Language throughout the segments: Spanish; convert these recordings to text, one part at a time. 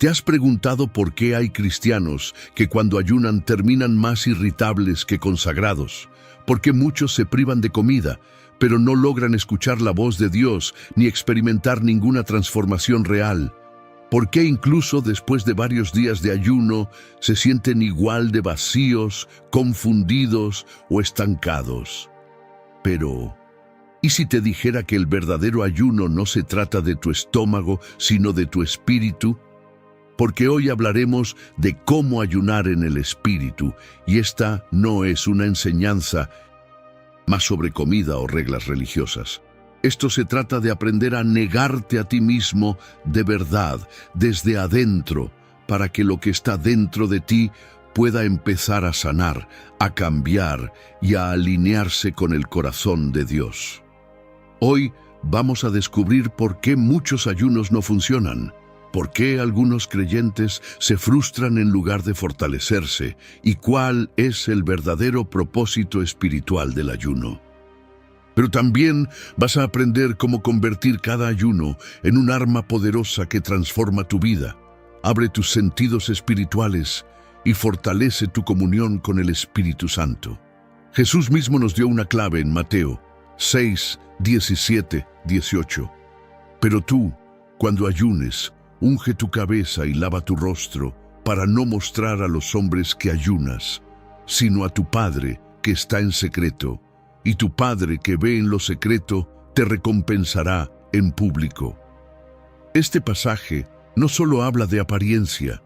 ¿Te has preguntado por qué hay cristianos que cuando ayunan terminan más irritables que consagrados? ¿Por qué muchos se privan de comida, pero no logran escuchar la voz de Dios ni experimentar ninguna transformación real? ¿Por qué incluso después de varios días de ayuno se sienten igual de vacíos, confundidos o estancados? Pero, ¿y si te dijera que el verdadero ayuno no se trata de tu estómago, sino de tu espíritu? Porque hoy hablaremos de cómo ayunar en el espíritu, y esta no es una enseñanza más sobre comida o reglas religiosas. Esto se trata de aprender a negarte a ti mismo de verdad, desde adentro, para que lo que está dentro de ti pueda empezar a sanar, a cambiar y a alinearse con el corazón de Dios. Hoy vamos a descubrir por qué muchos ayunos no funcionan, por qué algunos creyentes se frustran en lugar de fortalecerse y cuál es el verdadero propósito espiritual del ayuno. Pero también vas a aprender cómo convertir cada ayuno en un arma poderosa que transforma tu vida, abre tus sentidos espirituales y fortalece tu comunión con el Espíritu Santo. Jesús mismo nos dio una clave en Mateo 6, 17, 18. Pero tú, cuando ayunes, unge tu cabeza y lava tu rostro, para no mostrar a los hombres que ayunas, sino a tu Padre que está en secreto, y tu Padre que ve en lo secreto te recompensará en público. Este pasaje no solo habla de apariencia,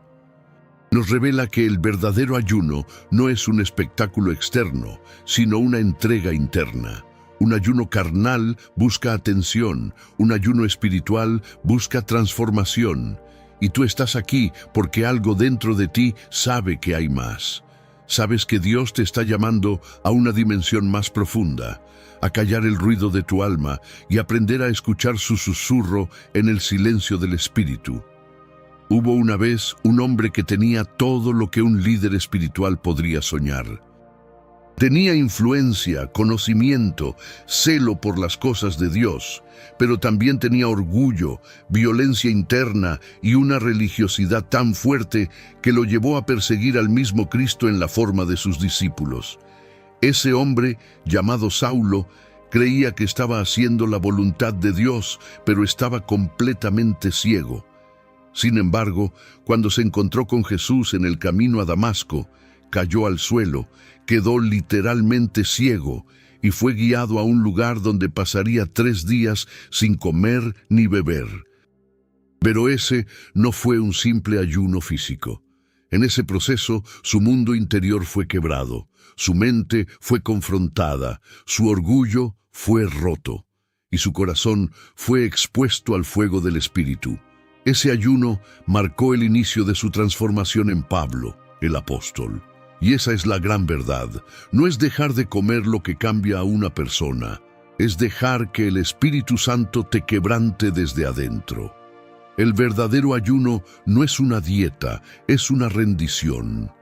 nos revela que el verdadero ayuno no es un espectáculo externo, sino una entrega interna. Un ayuno carnal busca atención, un ayuno espiritual busca transformación. Y tú estás aquí porque algo dentro de ti sabe que hay más. Sabes que Dios te está llamando a una dimensión más profunda, a callar el ruido de tu alma y aprender a escuchar su susurro en el silencio del Espíritu. Hubo una vez un hombre que tenía todo lo que un líder espiritual podría soñar. Tenía influencia, conocimiento, celo por las cosas de Dios, pero también tenía orgullo, violencia interna y una religiosidad tan fuerte que lo llevó a perseguir al mismo Cristo en la forma de sus discípulos. Ese hombre, llamado Saulo, creía que estaba haciendo la voluntad de Dios, pero estaba completamente ciego. Sin embargo, cuando se encontró con Jesús en el camino a Damasco, cayó al suelo, quedó literalmente ciego y fue guiado a un lugar donde pasaría 3 días sin comer ni beber. Pero ese no fue un simple ayuno físico. En ese proceso, su mundo interior fue quebrado, su mente fue confrontada, su orgullo fue roto y su corazón fue expuesto al fuego del Espíritu. Ese ayuno marcó el inicio de su transformación en Pablo, el apóstol. Y esa es la gran verdad. No es dejar de comer lo que cambia a una persona, es dejar que el Espíritu Santo te quebrante desde adentro. El verdadero ayuno no es una dieta, es una rendición.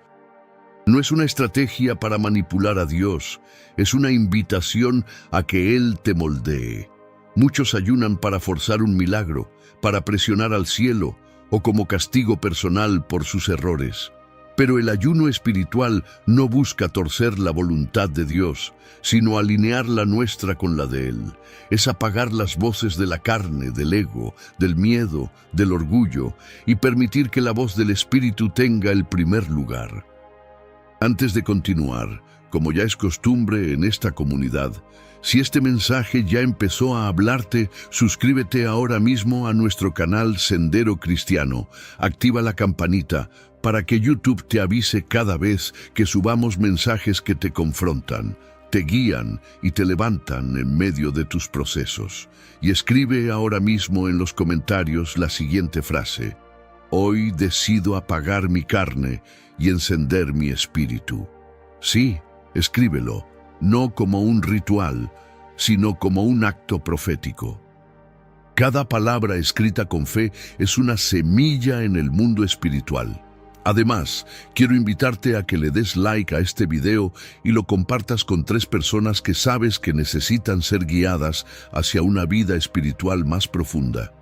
No es una estrategia para manipular a Dios, es una invitación a que Él te moldee. Muchos ayunan para forzar un milagro, para presionar al cielo o como castigo personal por sus errores. Pero el ayuno espiritual no busca torcer la voluntad de Dios, sino alinear la nuestra con la de Él. Es apagar las voces de la carne, del ego, del miedo, del orgullo, y permitir que la voz del Espíritu tenga el primer lugar. Antes de continuar, como ya es costumbre en esta comunidad, si este mensaje ya empezó a hablarte, suscríbete ahora mismo a nuestro canal Sendero Cristiano, activa la campanita, para que YouTube te avise cada vez que subamos mensajes que te confrontan, te guían y te levantan en medio de tus procesos. Y escribe ahora mismo en los comentarios la siguiente frase: hoy decido apagar mi carne y encender mi espíritu. Sí, escríbelo, no como un ritual, sino como un acto profético. Cada palabra escrita con fe es una semilla en el mundo espiritual. Además, quiero invitarte a que le des like a este video y lo compartas con 3 personas que sabes que necesitan ser guiadas hacia una vida espiritual más profunda.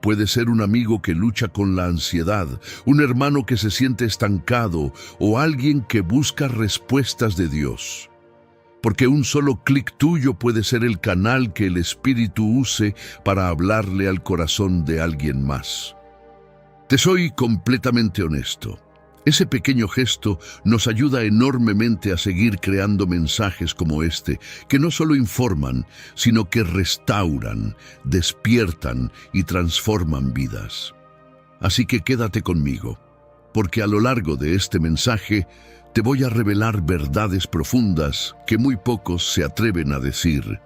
Puede ser un amigo que lucha con la ansiedad, un hermano que se siente estancado o alguien que busca respuestas de Dios. Porque un solo clic tuyo puede ser el canal que el Espíritu use para hablarle al corazón de alguien más. Te soy completamente honesto. Ese pequeño gesto nos ayuda enormemente a seguir creando mensajes como este, que no solo informan, sino que restauran, despiertan y transforman vidas. Así que quédate conmigo, porque a lo largo de este mensaje te voy a revelar verdades profundas que muy pocos se atreven a decir,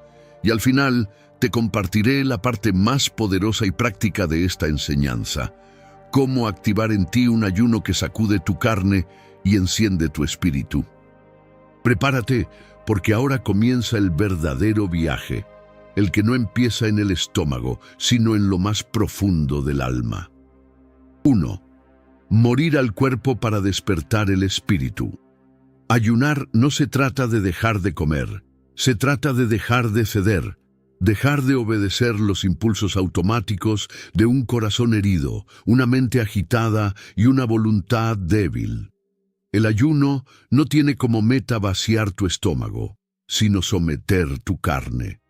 y al final te compartiré la parte más poderosa y práctica de esta enseñanza: cómo activar en ti un ayuno que sacude tu carne y enciende tu espíritu. Prepárate, porque ahora comienza el verdadero viaje, el que no empieza en el estómago, sino en lo más profundo del alma. 1. Morir al cuerpo para despertar el espíritu. Ayunar no se trata de dejar de comer, se trata de dejar de ceder, dejar de obedecer los impulsos automáticos de un corazón herido, una mente agitada y una voluntad débil. El ayuno no tiene como meta vaciar tu estómago, sino someter tu carne.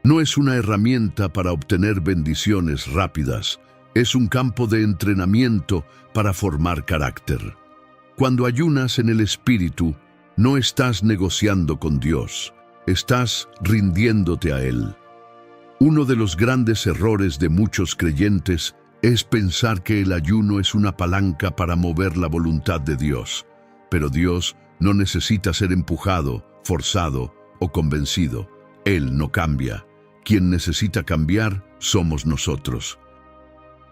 No es una herramienta para obtener bendiciones rápidas, es un campo de entrenamiento para formar carácter. Cuando ayunas en el espíritu, no estás negociando con Dios, estás rindiéndote a Él. Uno de los grandes errores de muchos creyentes es pensar que el ayuno es una palanca para mover la voluntad de Dios. Pero Dios no necesita ser empujado, forzado o convencido. Él no cambia. Quien necesita cambiar somos nosotros.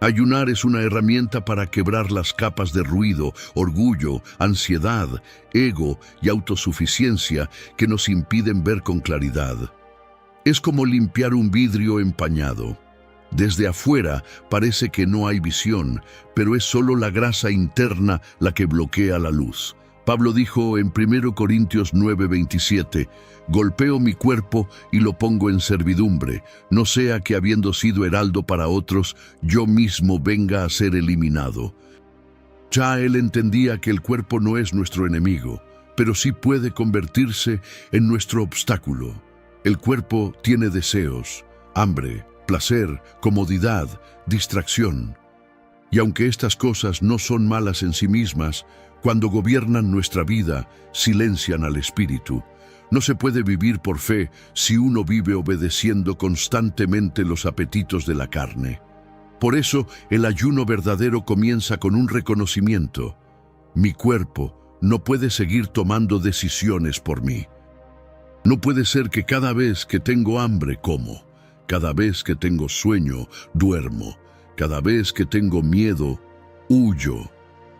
Ayunar es una herramienta para quebrar las capas de ruido, orgullo, ansiedad, ego y autosuficiencia que nos impiden ver con claridad. Es como limpiar un vidrio empañado. Desde afuera parece que no hay visión, pero es solo la grasa interna la que bloquea la luz. Pablo dijo en 1 Corintios 9:27, «Golpeo mi cuerpo y lo pongo en servidumbre, no sea que habiendo sido heraldo para otros, yo mismo venga a ser eliminado». Ya él entendía que el cuerpo no es nuestro enemigo, pero sí puede convertirse en nuestro obstáculo. El cuerpo tiene deseos, hambre, placer, comodidad, distracción. Y aunque estas cosas no son malas en sí mismas, cuando gobiernan nuestra vida, silencian al espíritu. No se puede vivir por fe si uno vive obedeciendo constantemente los apetitos de la carne. Por eso, el ayuno verdadero comienza con un reconocimiento. Mi cuerpo no puede seguir tomando decisiones por mí. No puede ser que cada vez que tengo hambre como, cada vez que tengo sueño duermo, cada vez que tengo miedo huyo.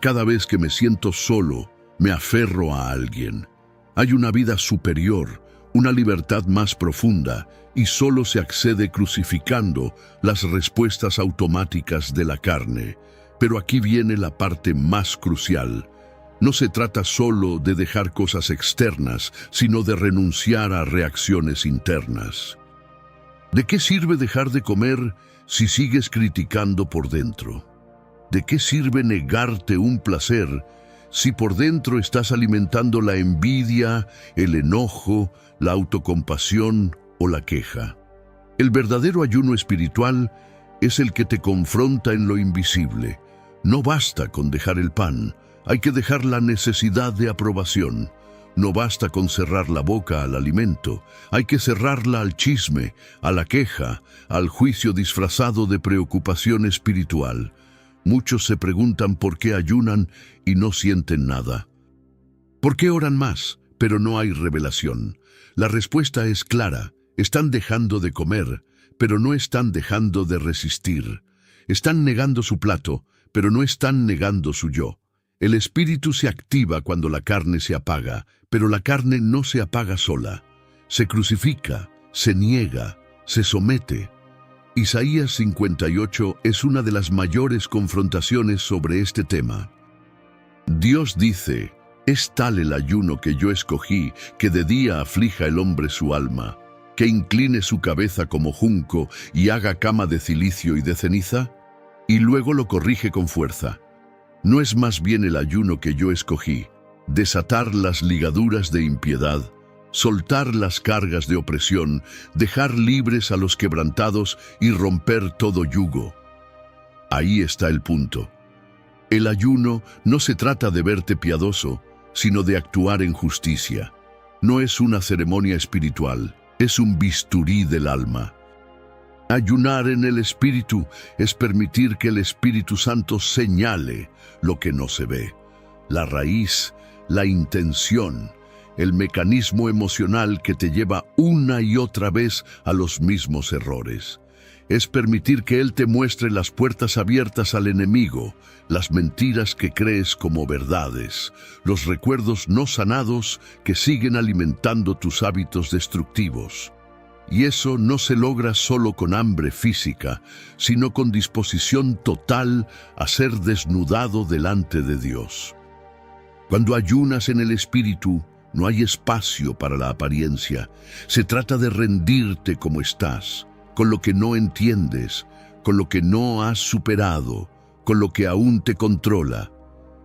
Cada vez que me siento solo, me aferro a alguien. Hay una vida superior, una libertad más profunda, y solo se accede crucificando las respuestas automáticas de la carne. Pero aquí viene la parte más crucial. No se trata solo de dejar cosas externas, sino de renunciar a reacciones internas. ¿De qué sirve dejar de comer si sigues criticando por dentro? ¿De qué sirve negarte un placer si por dentro estás alimentando la envidia, el enojo, la autocompasión o la queja? El verdadero ayuno espiritual es el que te confronta en lo invisible. No basta con dejar el pan, hay que dejar la necesidad de aprobación. No basta con cerrar la boca al alimento, hay que cerrarla al chisme, a la queja, al juicio disfrazado de preocupación espiritual. Muchos se preguntan por qué ayunan y no sienten nada. ¿Por qué oran más, pero no hay revelación? La respuesta es clara. Están dejando de comer, pero no están dejando de resistir. Están negando su plato, pero no están negando su yo. El espíritu se activa cuando la carne se apaga, pero la carne no se apaga sola. Se crucifica, se niega, se somete. Isaías 58 es una de las mayores confrontaciones sobre este tema. Dios dice, «Es tal el ayuno que yo escogí, que de día aflija el hombre su alma». que incline su cabeza como junco y haga cama de cilicio y de ceniza? Y luego lo corrige con fuerza. ¿No es más bien el ayuno que yo escogí, desatar las ligaduras de impiedad, soltar las cargas de opresión, dejar libres a los quebrantados y romper todo yugo? Ahí está el punto. El ayuno no se trata de verte piadoso, sino de actuar en justicia. No es una ceremonia espiritual, es un bisturí del alma. Ayunar en el Espíritu es permitir que el Espíritu Santo señale lo que no se ve. La raíz, la intención, el mecanismo emocional que te lleva una y otra vez a los mismos errores. Es permitir que Él te muestre las puertas abiertas al enemigo, las mentiras que crees como verdades, los recuerdos no sanados que siguen alimentando tus hábitos destructivos. Y eso no se logra solo con hambre física, sino con disposición total a ser desnudado delante de Dios. Cuando ayunas en el Espíritu, no hay espacio para la apariencia. Se trata de rendirte como estás, con lo que no entiendes, con lo que no has superado, con lo que aún te controla.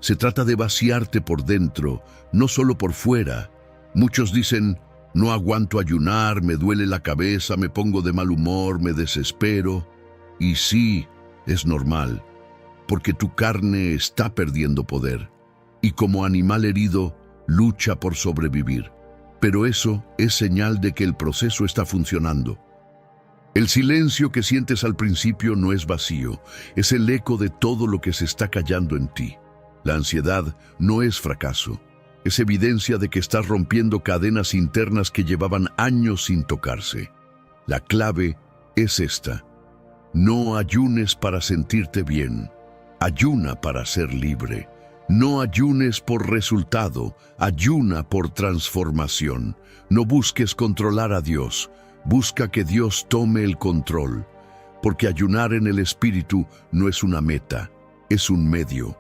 Se trata de vaciarte por dentro, no solo por fuera. Muchos dicen: no aguanto ayunar, me duele la cabeza, me pongo de mal humor, me desespero. Y sí, es normal, porque tu carne está perdiendo poder, y como animal herido, lucha por sobrevivir. Pero eso es señal de que el proceso está funcionando. El silencio que sientes al principio no es vacío, es el eco de todo lo que se está callando en ti. La ansiedad no es fracaso. Es evidencia de que estás rompiendo cadenas internas que llevaban años sin tocarse. La clave es esta: no ayunes para sentirte bien, ayuna para ser libre. No ayunes por resultado, ayuna por transformación. No busques controlar a Dios, busca que Dios tome el control, porque ayunar en el Espíritu no es una meta, es un medio.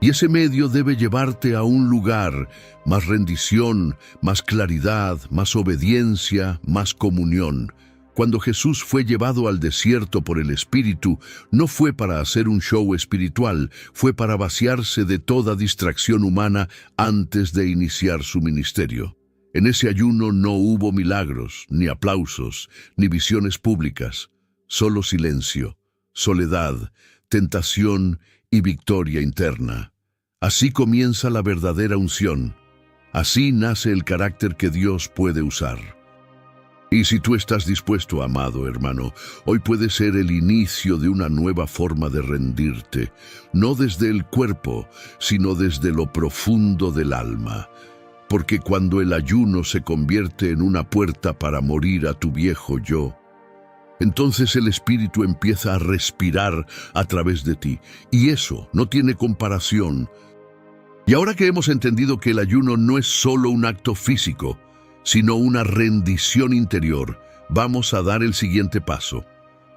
Y ese medio debe llevarte a un lugar: más rendición, más claridad, más obediencia, más comunión. Cuando Jesús fue llevado al desierto por el Espíritu, no fue para hacer un show espiritual, fue para vaciarse de toda distracción humana antes de iniciar su ministerio. En ese ayuno no hubo milagros, ni aplausos, ni visiones públicas, solo silencio, soledad, tentación y victoria interna. Así comienza la verdadera unción. Así nace el carácter que Dios puede usar. Y si tú estás dispuesto, amado hermano, hoy puede ser el inicio de una nueva forma de rendirte, no desde el cuerpo, sino desde lo profundo del alma. Porque cuando el ayuno se convierte en una puerta para morir a tu viejo yo, entonces el Espíritu empieza a respirar a través de ti, y eso no tiene comparación. Y ahora que hemos entendido que el ayuno no es solo un acto físico, sino una rendición interior, vamos a dar el siguiente paso.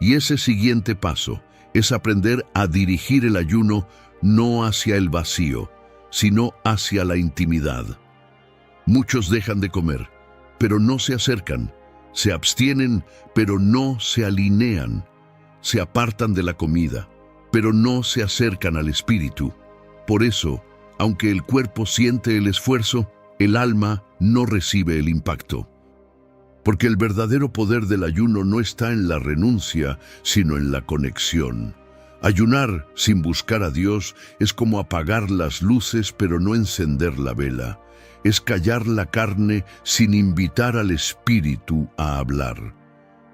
Y ese siguiente paso es aprender a dirigir el ayuno no hacia el vacío, sino hacia la intimidad. Muchos dejan de comer, pero no se acercan. Se abstienen, pero no se alinean. Se apartan de la comida, pero no se acercan al Espíritu. Por eso, aunque el cuerpo siente el esfuerzo, el alma no recibe el impacto. Porque el verdadero poder del ayuno no está en la renuncia, sino en la conexión. Ayunar sin buscar a Dios es como apagar las luces pero no encender la vela. Es callar la carne sin invitar al Espíritu a hablar.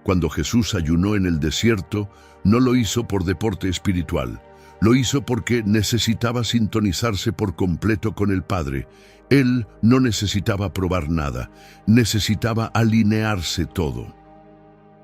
Cuando Jesús ayunó en el desierto, no lo hizo por deporte espiritual. Lo hizo porque necesitaba sintonizarse por completo con el Padre. Él no necesitaba probar nada, necesitaba alinearse todo.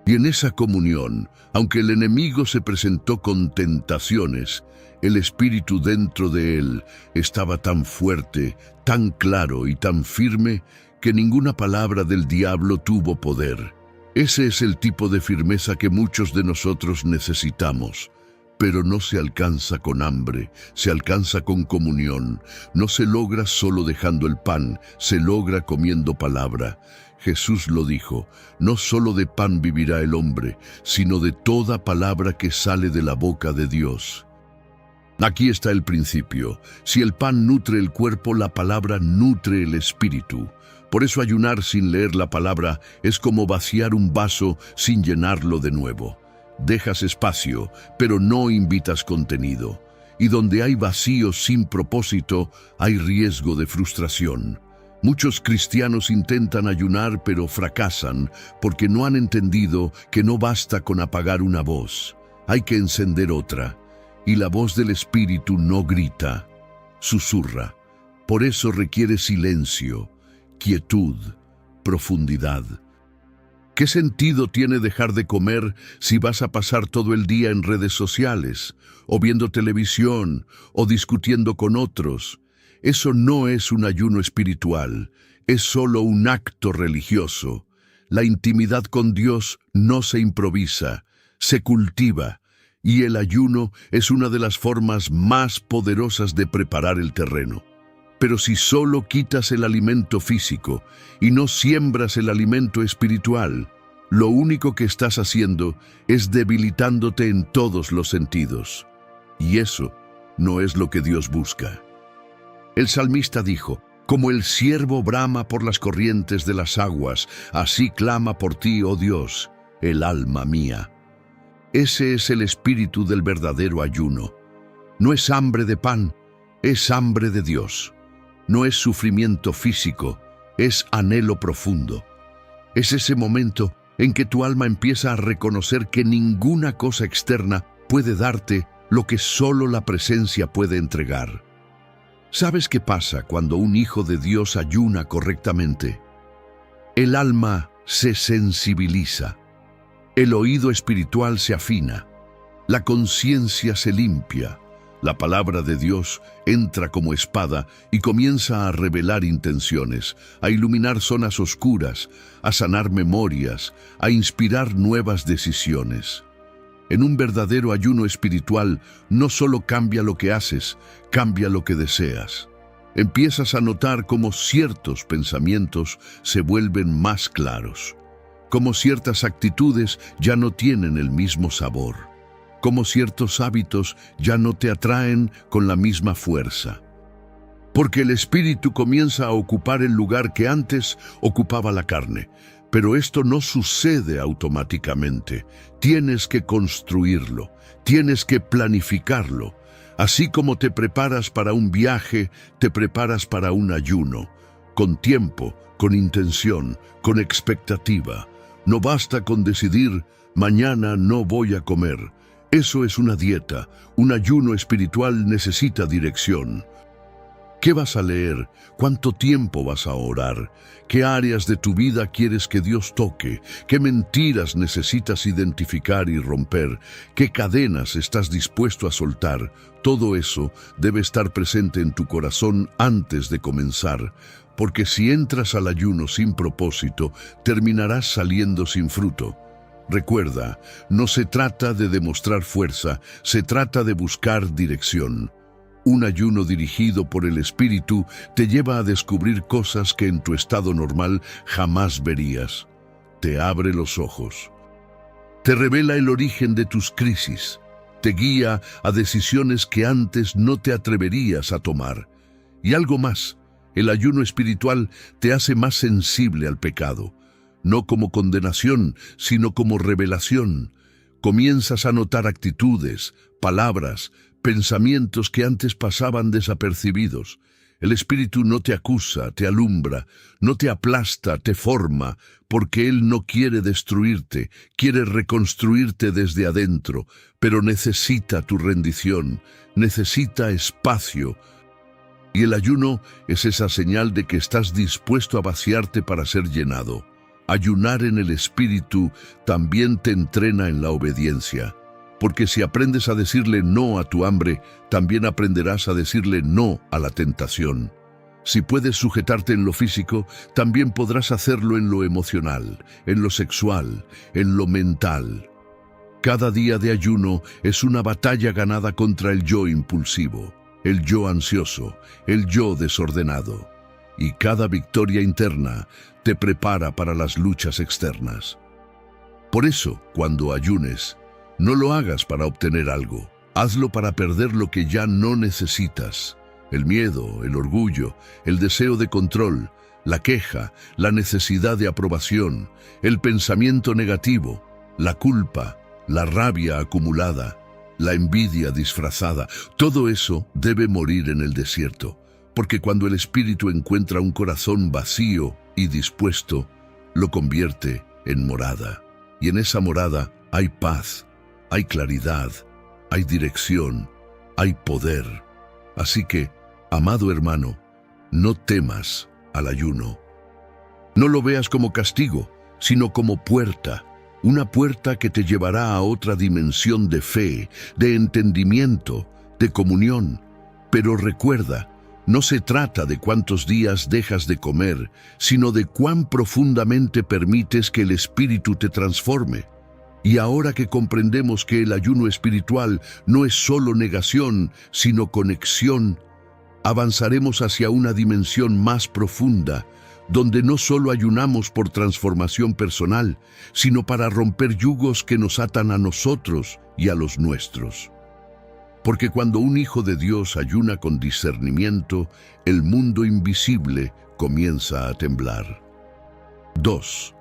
Y en esa comunión, aunque el enemigo se presentó con tentaciones, el Espíritu dentro de él estaba tan fuerte, tan claro y tan firme que ninguna palabra del diablo tuvo poder. Ese es el tipo de firmeza que muchos de nosotros necesitamos. Pero no se alcanza con hambre, se alcanza con comunión. No se logra solo dejando el pan, se logra comiendo palabra. Jesús lo dijo, no solo de pan vivirá el hombre, sino de toda palabra que sale de la boca de Dios. Aquí está el principio. Si el pan nutre el cuerpo, la palabra nutre el espíritu. Por eso ayunar sin leer la palabra es como vaciar un vaso sin llenarlo de nuevo. Dejas espacio, pero no invitas contenido. Y donde hay vacío sin propósito, hay riesgo de frustración. Muchos cristianos intentan ayunar, pero fracasan porque no han entendido que no basta con apagar una voz. Hay que encender otra. Y la voz del Espíritu no grita, susurra. Por eso requiere silencio, quietud, profundidad. ¿Qué sentido tiene dejar de comer si vas a pasar todo el día en redes sociales, o viendo televisión, o discutiendo con otros? Eso no es un ayuno espiritual, es solo un acto religioso. La intimidad con Dios no se improvisa, se cultiva, y el ayuno es una de las formas más poderosas de preparar el terreno. Pero si solo quitas el alimento físico y no siembras el alimento espiritual, lo único que estás haciendo es debilitándote en todos los sentidos. Y eso no es lo que Dios busca. El salmista dijo, como el ciervo brama por las corrientes de las aguas, así clama por ti, oh Dios, el alma mía. Ese es el espíritu del verdadero ayuno. No es hambre de pan, es hambre de Dios. No es sufrimiento físico, es anhelo profundo. Es ese momento en que tu alma empieza a reconocer que ninguna cosa externa puede darte lo que solo la presencia puede entregar. ¿Sabes qué pasa cuando un hijo de Dios ayuna correctamente? El alma se sensibiliza, el oído espiritual se afina, la conciencia se limpia, la palabra de Dios entra como espada y comienza a revelar intenciones, a iluminar zonas oscuras, a sanar memorias, a inspirar nuevas decisiones. En un verdadero ayuno espiritual no solo cambia lo que haces, cambia lo que deseas. Empiezas a notar cómo ciertos pensamientos se vuelven más claros, cómo ciertas actitudes ya no tienen el mismo sabor, cómo ciertos hábitos ya no te atraen con la misma fuerza. Porque el espíritu comienza a ocupar el lugar que antes ocupaba la carne. Pero esto no sucede automáticamente. Tienes que construirlo, tienes que planificarlo. Así como te preparas para un viaje, te preparas para un ayuno. Con tiempo, con intención, con expectativa. No basta con decidir, mañana no voy a comer. Eso es una dieta. Un ayuno espiritual necesita dirección. ¿Qué vas a leer? ¿Cuánto tiempo vas a orar? ¿Qué áreas de tu vida quieres que Dios toque? ¿Qué mentiras necesitas identificar y romper? ¿Qué cadenas estás dispuesto a soltar? Todo eso debe estar presente en tu corazón antes de comenzar, porque si entras al ayuno sin propósito, terminarás saliendo sin fruto. Recuerda, no se trata de demostrar fuerza, se trata de buscar dirección. Un ayuno dirigido por el Espíritu te lleva a descubrir cosas que en tu estado normal jamás verías. Te abre los ojos. Te revela el origen de tus crisis. Te guía a decisiones que antes no te atreverías a tomar. Y algo más, el ayuno espiritual te hace más sensible al pecado. No como condenación, sino como revelación. Comienzas a notar actitudes, palabras, pensamientos que antes pasaban desapercibidos. El Espíritu no te acusa, te alumbra, no te aplasta, te forma, porque Él no quiere destruirte, quiere reconstruirte desde adentro, pero necesita tu rendición, necesita espacio. Y el ayuno es esa señal de que estás dispuesto a vaciarte para ser llenado. Ayunar en el Espíritu también te entrena en la obediencia. Porque si aprendes a decirle no a tu hambre, también aprenderás a decirle no a la tentación. Si puedes sujetarte en lo físico, también podrás hacerlo en lo emocional, en lo sexual, en lo mental. Cada día de ayuno es una batalla ganada contra el yo impulsivo, el yo ansioso, el yo desordenado. Y cada victoria interna te prepara para las luchas externas. Por eso, cuando ayunes, no lo hagas para obtener algo. Hazlo para perder lo que ya no necesitas. El miedo, el orgullo, el deseo de control, la queja, la necesidad de aprobación, el pensamiento negativo, la culpa, la rabia acumulada, la envidia disfrazada. Todo eso debe morir en el desierto, porque cuando el espíritu encuentra un corazón vacío y dispuesto, lo convierte en morada. Y en esa morada hay paz, hay claridad, hay dirección, hay poder. Así que, amado hermano, no temas al ayuno. No lo veas como castigo, sino como puerta, una puerta que te llevará a otra dimensión de fe, de entendimiento, de comunión. Pero recuerda, no se trata de cuántos días dejas de comer, sino de cuán profundamente permites que el Espíritu te transforme. Y ahora que comprendemos que el ayuno espiritual no es solo negación, sino conexión, avanzaremos hacia una dimensión más profunda, donde no solo ayunamos por transformación personal, sino para romper yugos que nos atan a nosotros y a los nuestros. Porque cuando un hijo de Dios ayuna con discernimiento, el mundo invisible comienza a temblar. 2.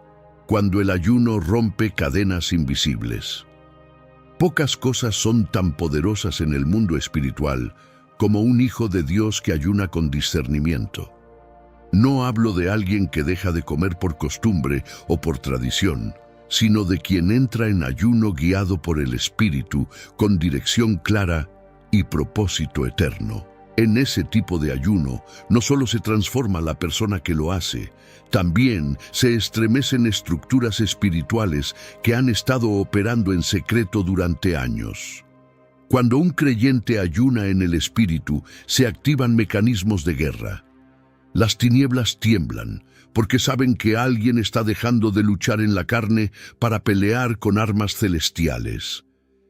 Cuando el ayuno rompe cadenas invisibles. Pocas cosas son tan poderosas en el mundo espiritual como un hijo de Dios que ayuna con discernimiento. No hablo de alguien que deja de comer por costumbre o por tradición, sino de quien entra en ayuno guiado por el Espíritu, con dirección clara y propósito eterno. En ese tipo de ayuno, no solo se transforma la persona que lo hace, también se estremecen estructuras espirituales que han estado operando en secreto durante años. Cuando un creyente ayuna en el Espíritu, se activan mecanismos de guerra. Las tinieblas tiemblan, porque saben que alguien está dejando de luchar en la carne para pelear con armas celestiales.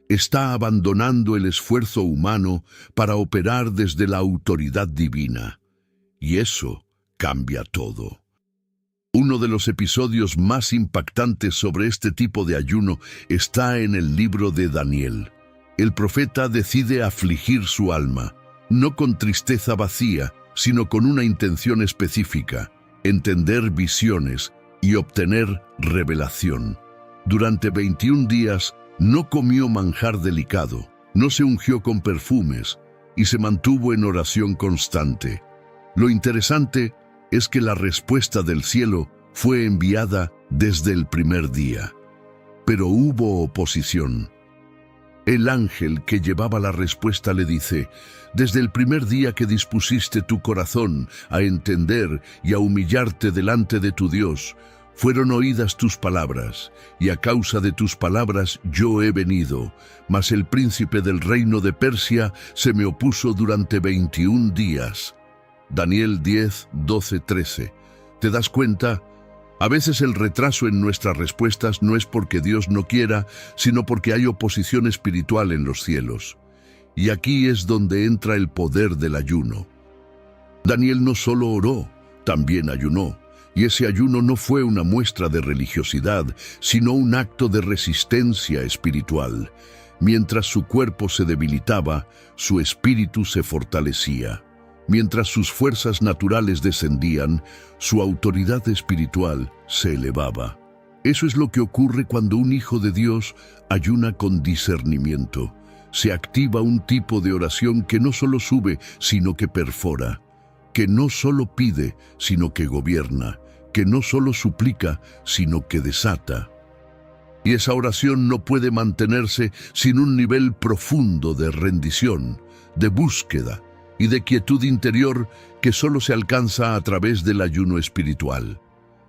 Está abandonando el esfuerzo humano para operar desde la autoridad divina. Y eso cambia todo. Uno de los episodios más impactantes sobre este tipo de ayuno está en el libro de Daniel. El profeta decide afligir su alma, no con tristeza vacía, sino con una intención específica: entender visiones y obtener revelación. Durante 21 días no comió manjar delicado, no se ungió con perfumes y se mantuvo en oración constante. Lo interesante es que la respuesta del cielo fue enviada desde el primer día. Pero hubo oposición. El ángel que llevaba la respuesta le dice: desde el primer día que dispusiste tu corazón a entender y a humillarte delante de tu Dios, fueron oídas tus palabras, y a causa de tus palabras yo he venido, mas el príncipe del reino de Persia se me opuso durante 21 días. Daniel 10, 12, 13. ¿Te das cuenta? A veces el retraso en nuestras respuestas no es porque Dios no quiera, sino porque hay oposición espiritual en los cielos. Y aquí es donde entra el poder del ayuno. Daniel no solo oró, también ayunó. Y ese ayuno no fue una muestra de religiosidad, sino un acto de resistencia espiritual. Mientras su cuerpo se debilitaba, su espíritu se fortalecía. Mientras sus fuerzas naturales descendían, su autoridad espiritual se elevaba. Eso es lo que ocurre cuando un hijo de Dios ayuna con discernimiento. Se activa un tipo de oración que no solo sube, sino que perfora. Que no solo pide, sino que gobierna. Que no solo suplica, sino que desata. Y esa oración no puede mantenerse sin un nivel profundo de rendición, de búsqueda y de quietud interior que solo se alcanza a través del ayuno espiritual.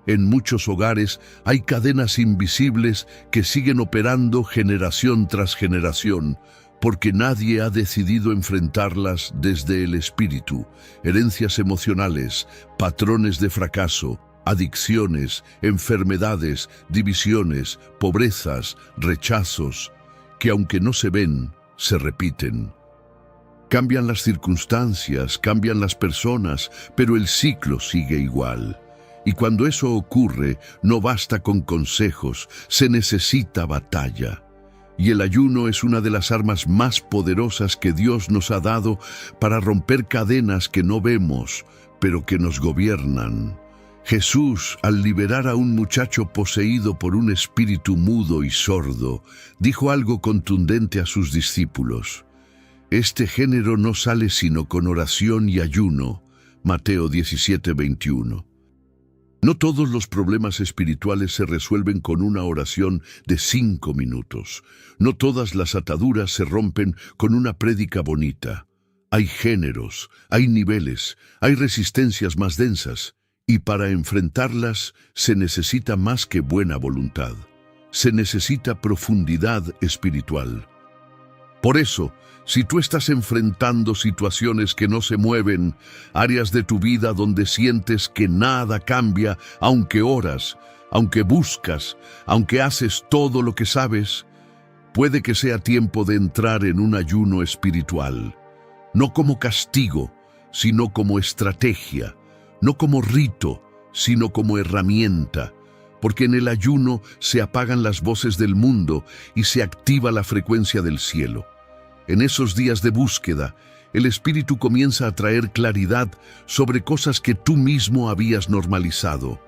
En muchos hogares hay cadenas invisibles que siguen operando generación tras generación, porque nadie ha decidido enfrentarlas desde el espíritu: herencias emocionales, patrones de fracaso, adicciones, enfermedades, divisiones, pobrezas, rechazos. que aunque no se ven, se repiten. Cambian las circunstancias, cambian las personas, pero el ciclo sigue igual. Y cuando eso ocurre, no basta con consejos, se necesita batalla. Y el ayuno es una de las armas más poderosas que Dios nos ha dado para romper cadenas que no vemos, pero que nos gobiernan. Jesús, al liberar a un muchacho poseído por un espíritu mudo y sordo, dijo algo contundente a sus discípulos. Este género no sale sino con oración y ayuno. Mateo 17:21. No todos los problemas espirituales se resuelven con una oración de 5 minutos. No todas las ataduras se rompen con una prédica bonita. Hay géneros, hay niveles, hay resistencias más densas, y para enfrentarlas se necesita más que buena voluntad. Se necesita profundidad espiritual. Por eso, si tú estás enfrentando situaciones que no se mueven, áreas de tu vida donde sientes que nada cambia, aunque oras, aunque buscas, aunque haces todo lo que sabes, puede que sea tiempo de entrar en un ayuno espiritual. No como castigo, sino como estrategia, no como rito, sino como herramienta, porque en el ayuno se apagan las voces del mundo y se activa la frecuencia del cielo. En esos días de búsqueda, el Espíritu comienza a traer claridad sobre cosas que tú mismo habías normalizado.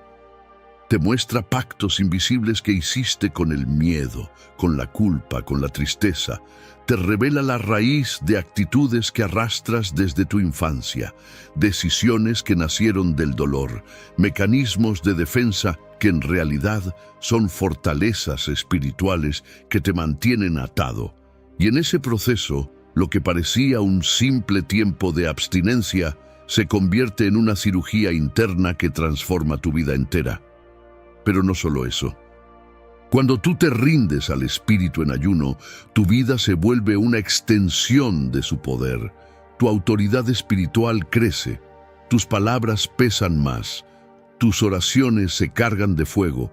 Te muestra pactos invisibles que hiciste con el miedo, con la culpa, con la tristeza. Te revela la raíz de actitudes que arrastras desde tu infancia, decisiones que nacieron del dolor, mecanismos de defensa que en realidad son fortalezas espirituales que te mantienen atado. Y en ese proceso, lo que parecía un simple tiempo de abstinencia se convierte en una cirugía interna que transforma tu vida entera. Pero no solo eso. Cuando tú te rindes al Espíritu en ayuno, tu vida se vuelve una extensión de su poder. Tu autoridad espiritual crece, tus palabras pesan más, tus oraciones se cargan de fuego,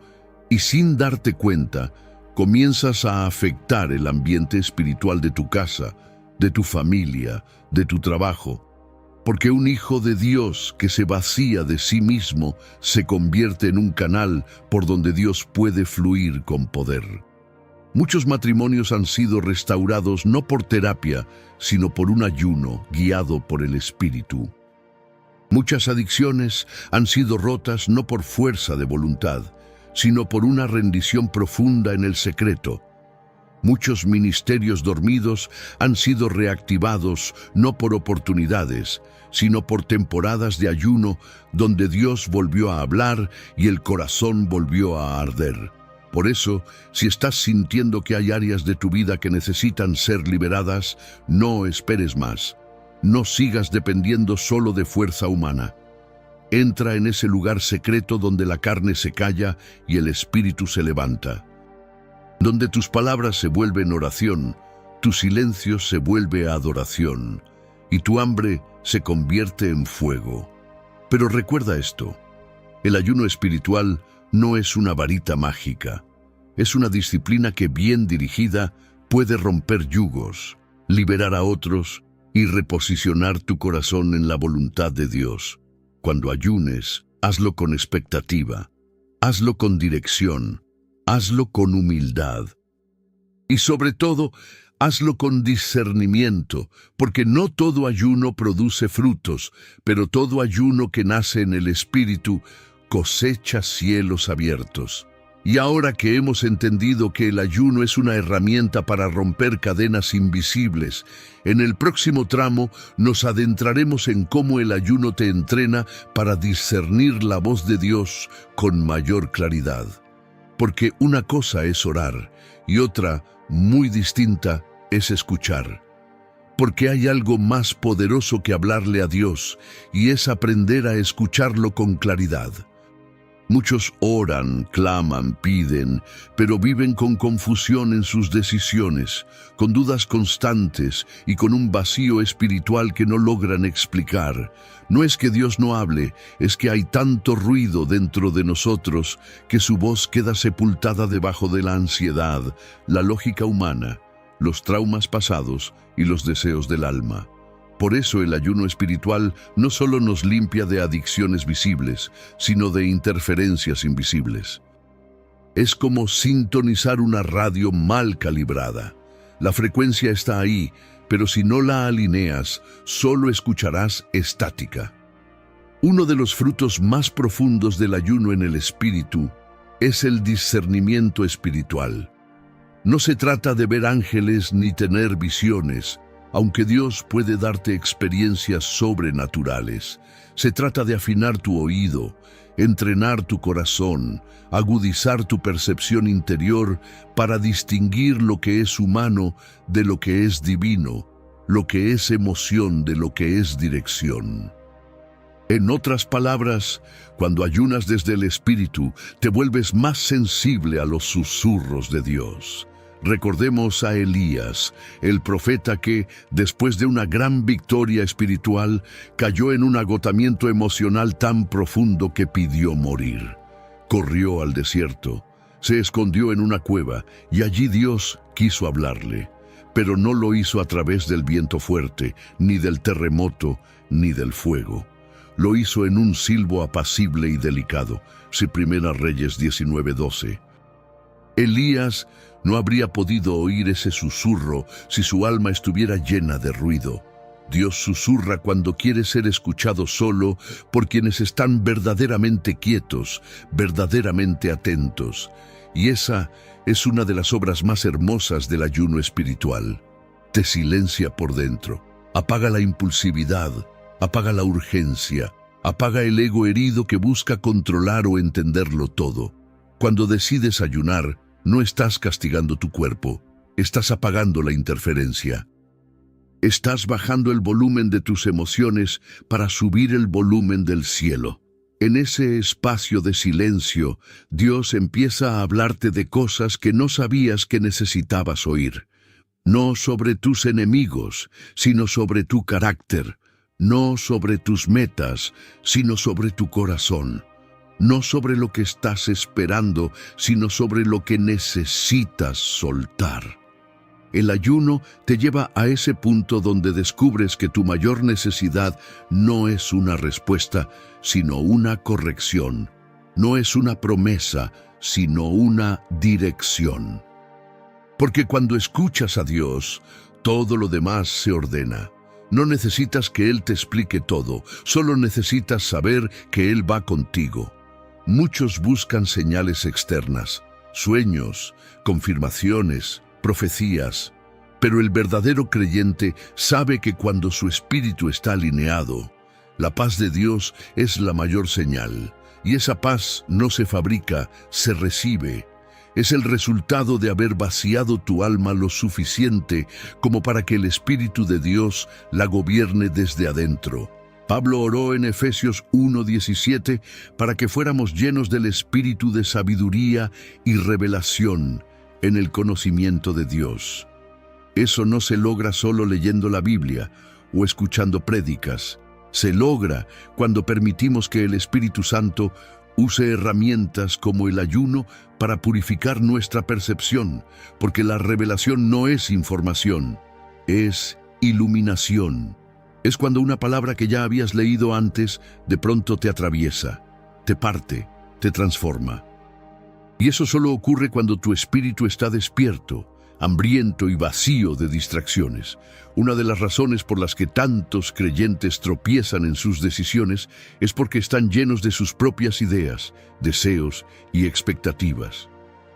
y sin darte cuenta, comienzas a afectar el ambiente espiritual de tu casa, de tu familia, de tu trabajo. Porque un hijo de Dios que se vacía de sí mismo se convierte en un canal por donde Dios puede fluir con poder. Muchos matrimonios han sido restaurados no por terapia, sino por un ayuno guiado por el Espíritu. Muchas adicciones han sido rotas no por fuerza de voluntad, sino por una rendición profunda en el secreto. Muchos ministerios dormidos han sido reactivados no por oportunidades, sino por temporadas de ayuno donde Dios volvió a hablar y el corazón volvió a arder. Por eso, si estás sintiendo que hay áreas de tu vida que necesitan ser liberadas, no esperes más. No sigas dependiendo solo de fuerza humana. Entra en ese lugar secreto donde la carne se calla y el espíritu se levanta. Donde tus palabras se vuelven oración, tu silencio se vuelve adoración y tu hambre se convierte en fuego. Pero recuerda esto, el ayuno espiritual no es una varita mágica. Es una disciplina que bien dirigida puede romper yugos, liberar a otros y reposicionar tu corazón en la voluntad de Dios. Cuando ayunes, hazlo con expectativa, hazlo con dirección, hazlo con humildad. Y sobre todo, hazlo con discernimiento, porque no todo ayuno produce frutos, pero todo ayuno que nace en el Espíritu cosecha cielos abiertos. Y ahora que hemos entendido que el ayuno es una herramienta para romper cadenas invisibles, en el próximo tramo nos adentraremos en cómo el ayuno te entrena para discernir la voz de Dios con mayor claridad. Porque una cosa es orar y otra, muy distinta, es escuchar. Porque hay algo más poderoso que hablarle a Dios y es aprender a escucharlo con claridad. Muchos oran, claman, piden, pero viven con confusión en sus decisiones, con dudas constantes y con un vacío espiritual que no logran explicar. No es que Dios no hable, es que hay tanto ruido dentro de nosotros que su voz queda sepultada debajo de la ansiedad, la lógica humana los traumas pasados y los deseos del alma. Por eso el ayuno espiritual no solo nos limpia de adicciones visibles, sino de interferencias invisibles. Es como sintonizar una radio mal calibrada. La frecuencia está ahí, pero si no la alineas, solo escucharás estática. Uno de los frutos más profundos del ayuno en el espíritu es el discernimiento espiritual. No se trata de ver ángeles ni tener visiones, aunque Dios puede darte experiencias sobrenaturales. Se trata de afinar tu oído, entrenar tu corazón, agudizar tu percepción interior para distinguir lo que es humano de lo que es divino, lo que es emoción de lo que es dirección. En otras palabras, cuando ayunas desde el Espíritu, te vuelves más sensible a los susurros de Dios. Recordemos a Elías, el profeta que, después de una gran victoria espiritual, cayó en un agotamiento emocional tan profundo que pidió morir. Corrió al desierto, se escondió en una cueva y allí Dios quiso hablarle, pero no lo hizo a través del viento fuerte, ni del terremoto, ni del fuego. Lo hizo en un silbo apacible y delicado. Si Primera Reyes 19:12. Elías no habría podido oír ese susurro si su alma estuviera llena de ruido. Dios susurra cuando quiere ser escuchado solo por quienes están verdaderamente quietos, verdaderamente atentos. Y esa es una de las obras más hermosas del ayuno espiritual. Te silencia por dentro, apaga la impulsividad, apaga la urgencia, apaga el ego herido que busca controlar o entenderlo todo. Cuando decides ayunar, no estás castigando tu cuerpo, estás apagando la interferencia. Estás bajando el volumen de tus emociones para subir el volumen del cielo. En ese espacio de silencio, Dios empieza a hablarte de cosas que no sabías que necesitabas oír. No sobre tus enemigos, sino sobre tu carácter. No sobre tus metas, sino sobre tu corazón. No sobre lo que estás esperando, sino sobre lo que necesitas soltar. El ayuno te lleva a ese punto donde descubres que tu mayor necesidad no es una respuesta, sino una corrección. No es una promesa, sino una dirección. Porque cuando escuchas a Dios, todo lo demás se ordena. No necesitas que Él te explique todo, solo necesitas saber que Él va contigo. Muchos buscan señales externas, sueños, confirmaciones, profecías, pero el verdadero creyente sabe que cuando su espíritu está alineado, la paz de Dios es la mayor señal, y esa paz no se fabrica, se recibe. Es el resultado de haber vaciado tu alma lo suficiente como para que el Espíritu de Dios la gobierne desde adentro. Pablo oró en Efesios 1:17 para que fuéramos llenos del espíritu de sabiduría y revelación en el conocimiento de Dios. Eso no se logra solo leyendo la Biblia o escuchando prédicas. Se logra cuando permitimos que el Espíritu Santo use herramientas como el ayuno para purificar nuestra percepción, porque la revelación no es información, es iluminación. Es cuando una palabra que ya habías leído antes de pronto te atraviesa, te parte, te transforma. Y eso solo ocurre cuando tu espíritu está despierto, hambriento y vacío de distracciones. Una de las razones por las que tantos creyentes tropiezan en sus decisiones es porque están llenos de sus propias ideas, deseos y expectativas.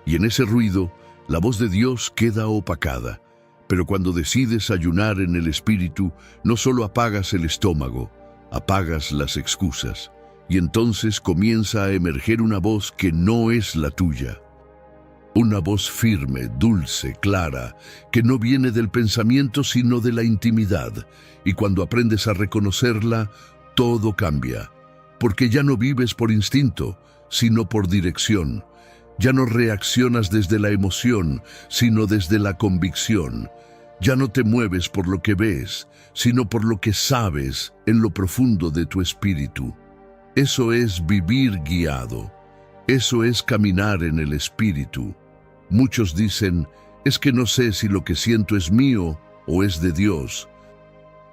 Y en ese ruido, la voz de Dios queda opacada. Pero cuando decides ayunar en el espíritu, no solo apagas el estómago, apagas las excusas. Y entonces comienza a emerger una voz que no es la tuya. Una voz firme, dulce, clara, que no viene del pensamiento sino de la intimidad. Y cuando aprendes a reconocerla, todo cambia. Porque ya no vives por instinto, sino por dirección. Ya no reaccionas desde la emoción, sino desde la convicción. Ya no te mueves por lo que ves, sino por lo que sabes en lo profundo de tu espíritu. Eso es vivir guiado. Eso es caminar en el espíritu. Muchos dicen, Es que no sé si lo que siento es mío o es de Dios.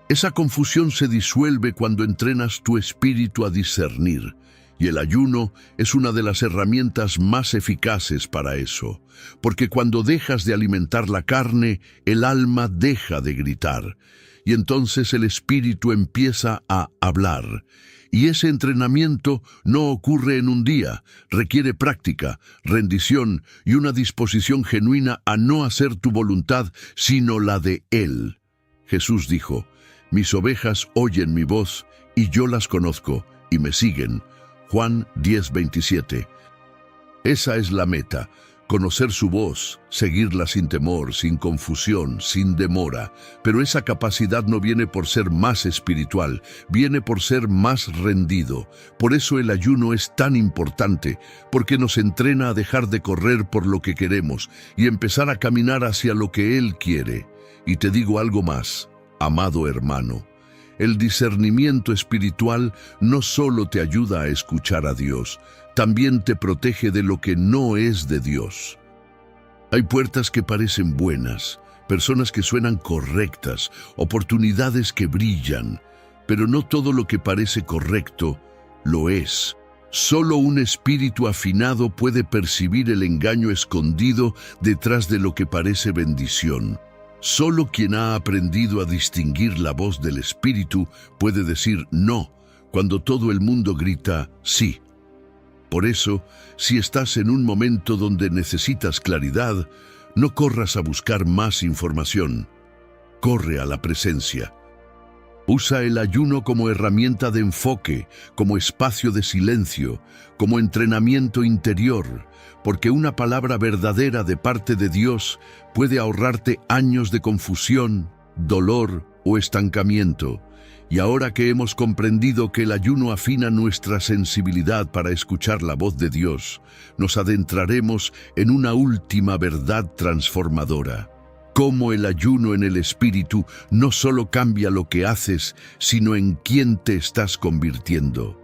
Esa confusión se disuelve cuando entrenas tu espíritu a discernir, y el ayuno es una de las herramientas más eficaces para eso, porque cuando dejas de alimentar la carne, el alma deja de gritar, y entonces el espíritu empieza a hablar. Y ese entrenamiento no ocurre en un día, requiere práctica, rendición y una disposición genuina a no hacer tu voluntad, sino la de Él. Jesús dijo: «Mis ovejas oyen mi voz, y yo las conozco, y me siguen». Juan 10:27. Esa es la meta, conocer su voz, seguirla sin temor, sin confusión, sin demora. Pero esa capacidad no viene por ser más espiritual, viene por ser más rendido. Por eso el ayuno es tan importante, porque nos entrena a dejar de correr por lo que queremos y empezar a caminar hacia lo que Él quiere. Y te digo algo más, amado hermano. El discernimiento espiritual no solo te ayuda a escuchar a Dios, también te protege de lo que no es de Dios. Hay puertas que parecen buenas, personas que suenan correctas, oportunidades que brillan, pero no todo lo que parece correcto lo es. Solo un espíritu afinado puede percibir el engaño escondido detrás de lo que parece bendición. Solo quien ha aprendido a distinguir la voz del Espíritu puede decir no cuando todo el mundo grita sí. Por eso, si estás en un momento donde necesitas claridad, no corras a buscar más información. Corre a la presencia. Usa el ayuno como herramienta de enfoque, como espacio de silencio, como entrenamiento interior, porque una palabra verdadera de parte de Dios puede ahorrarte años de confusión, dolor o estancamiento. Y ahora que hemos comprendido que el ayuno afina nuestra sensibilidad para escuchar la voz de Dios, nos adentraremos en una última verdad transformadora. Cómo el ayuno en el espíritu no solo cambia lo que haces, sino en quién te estás convirtiendo.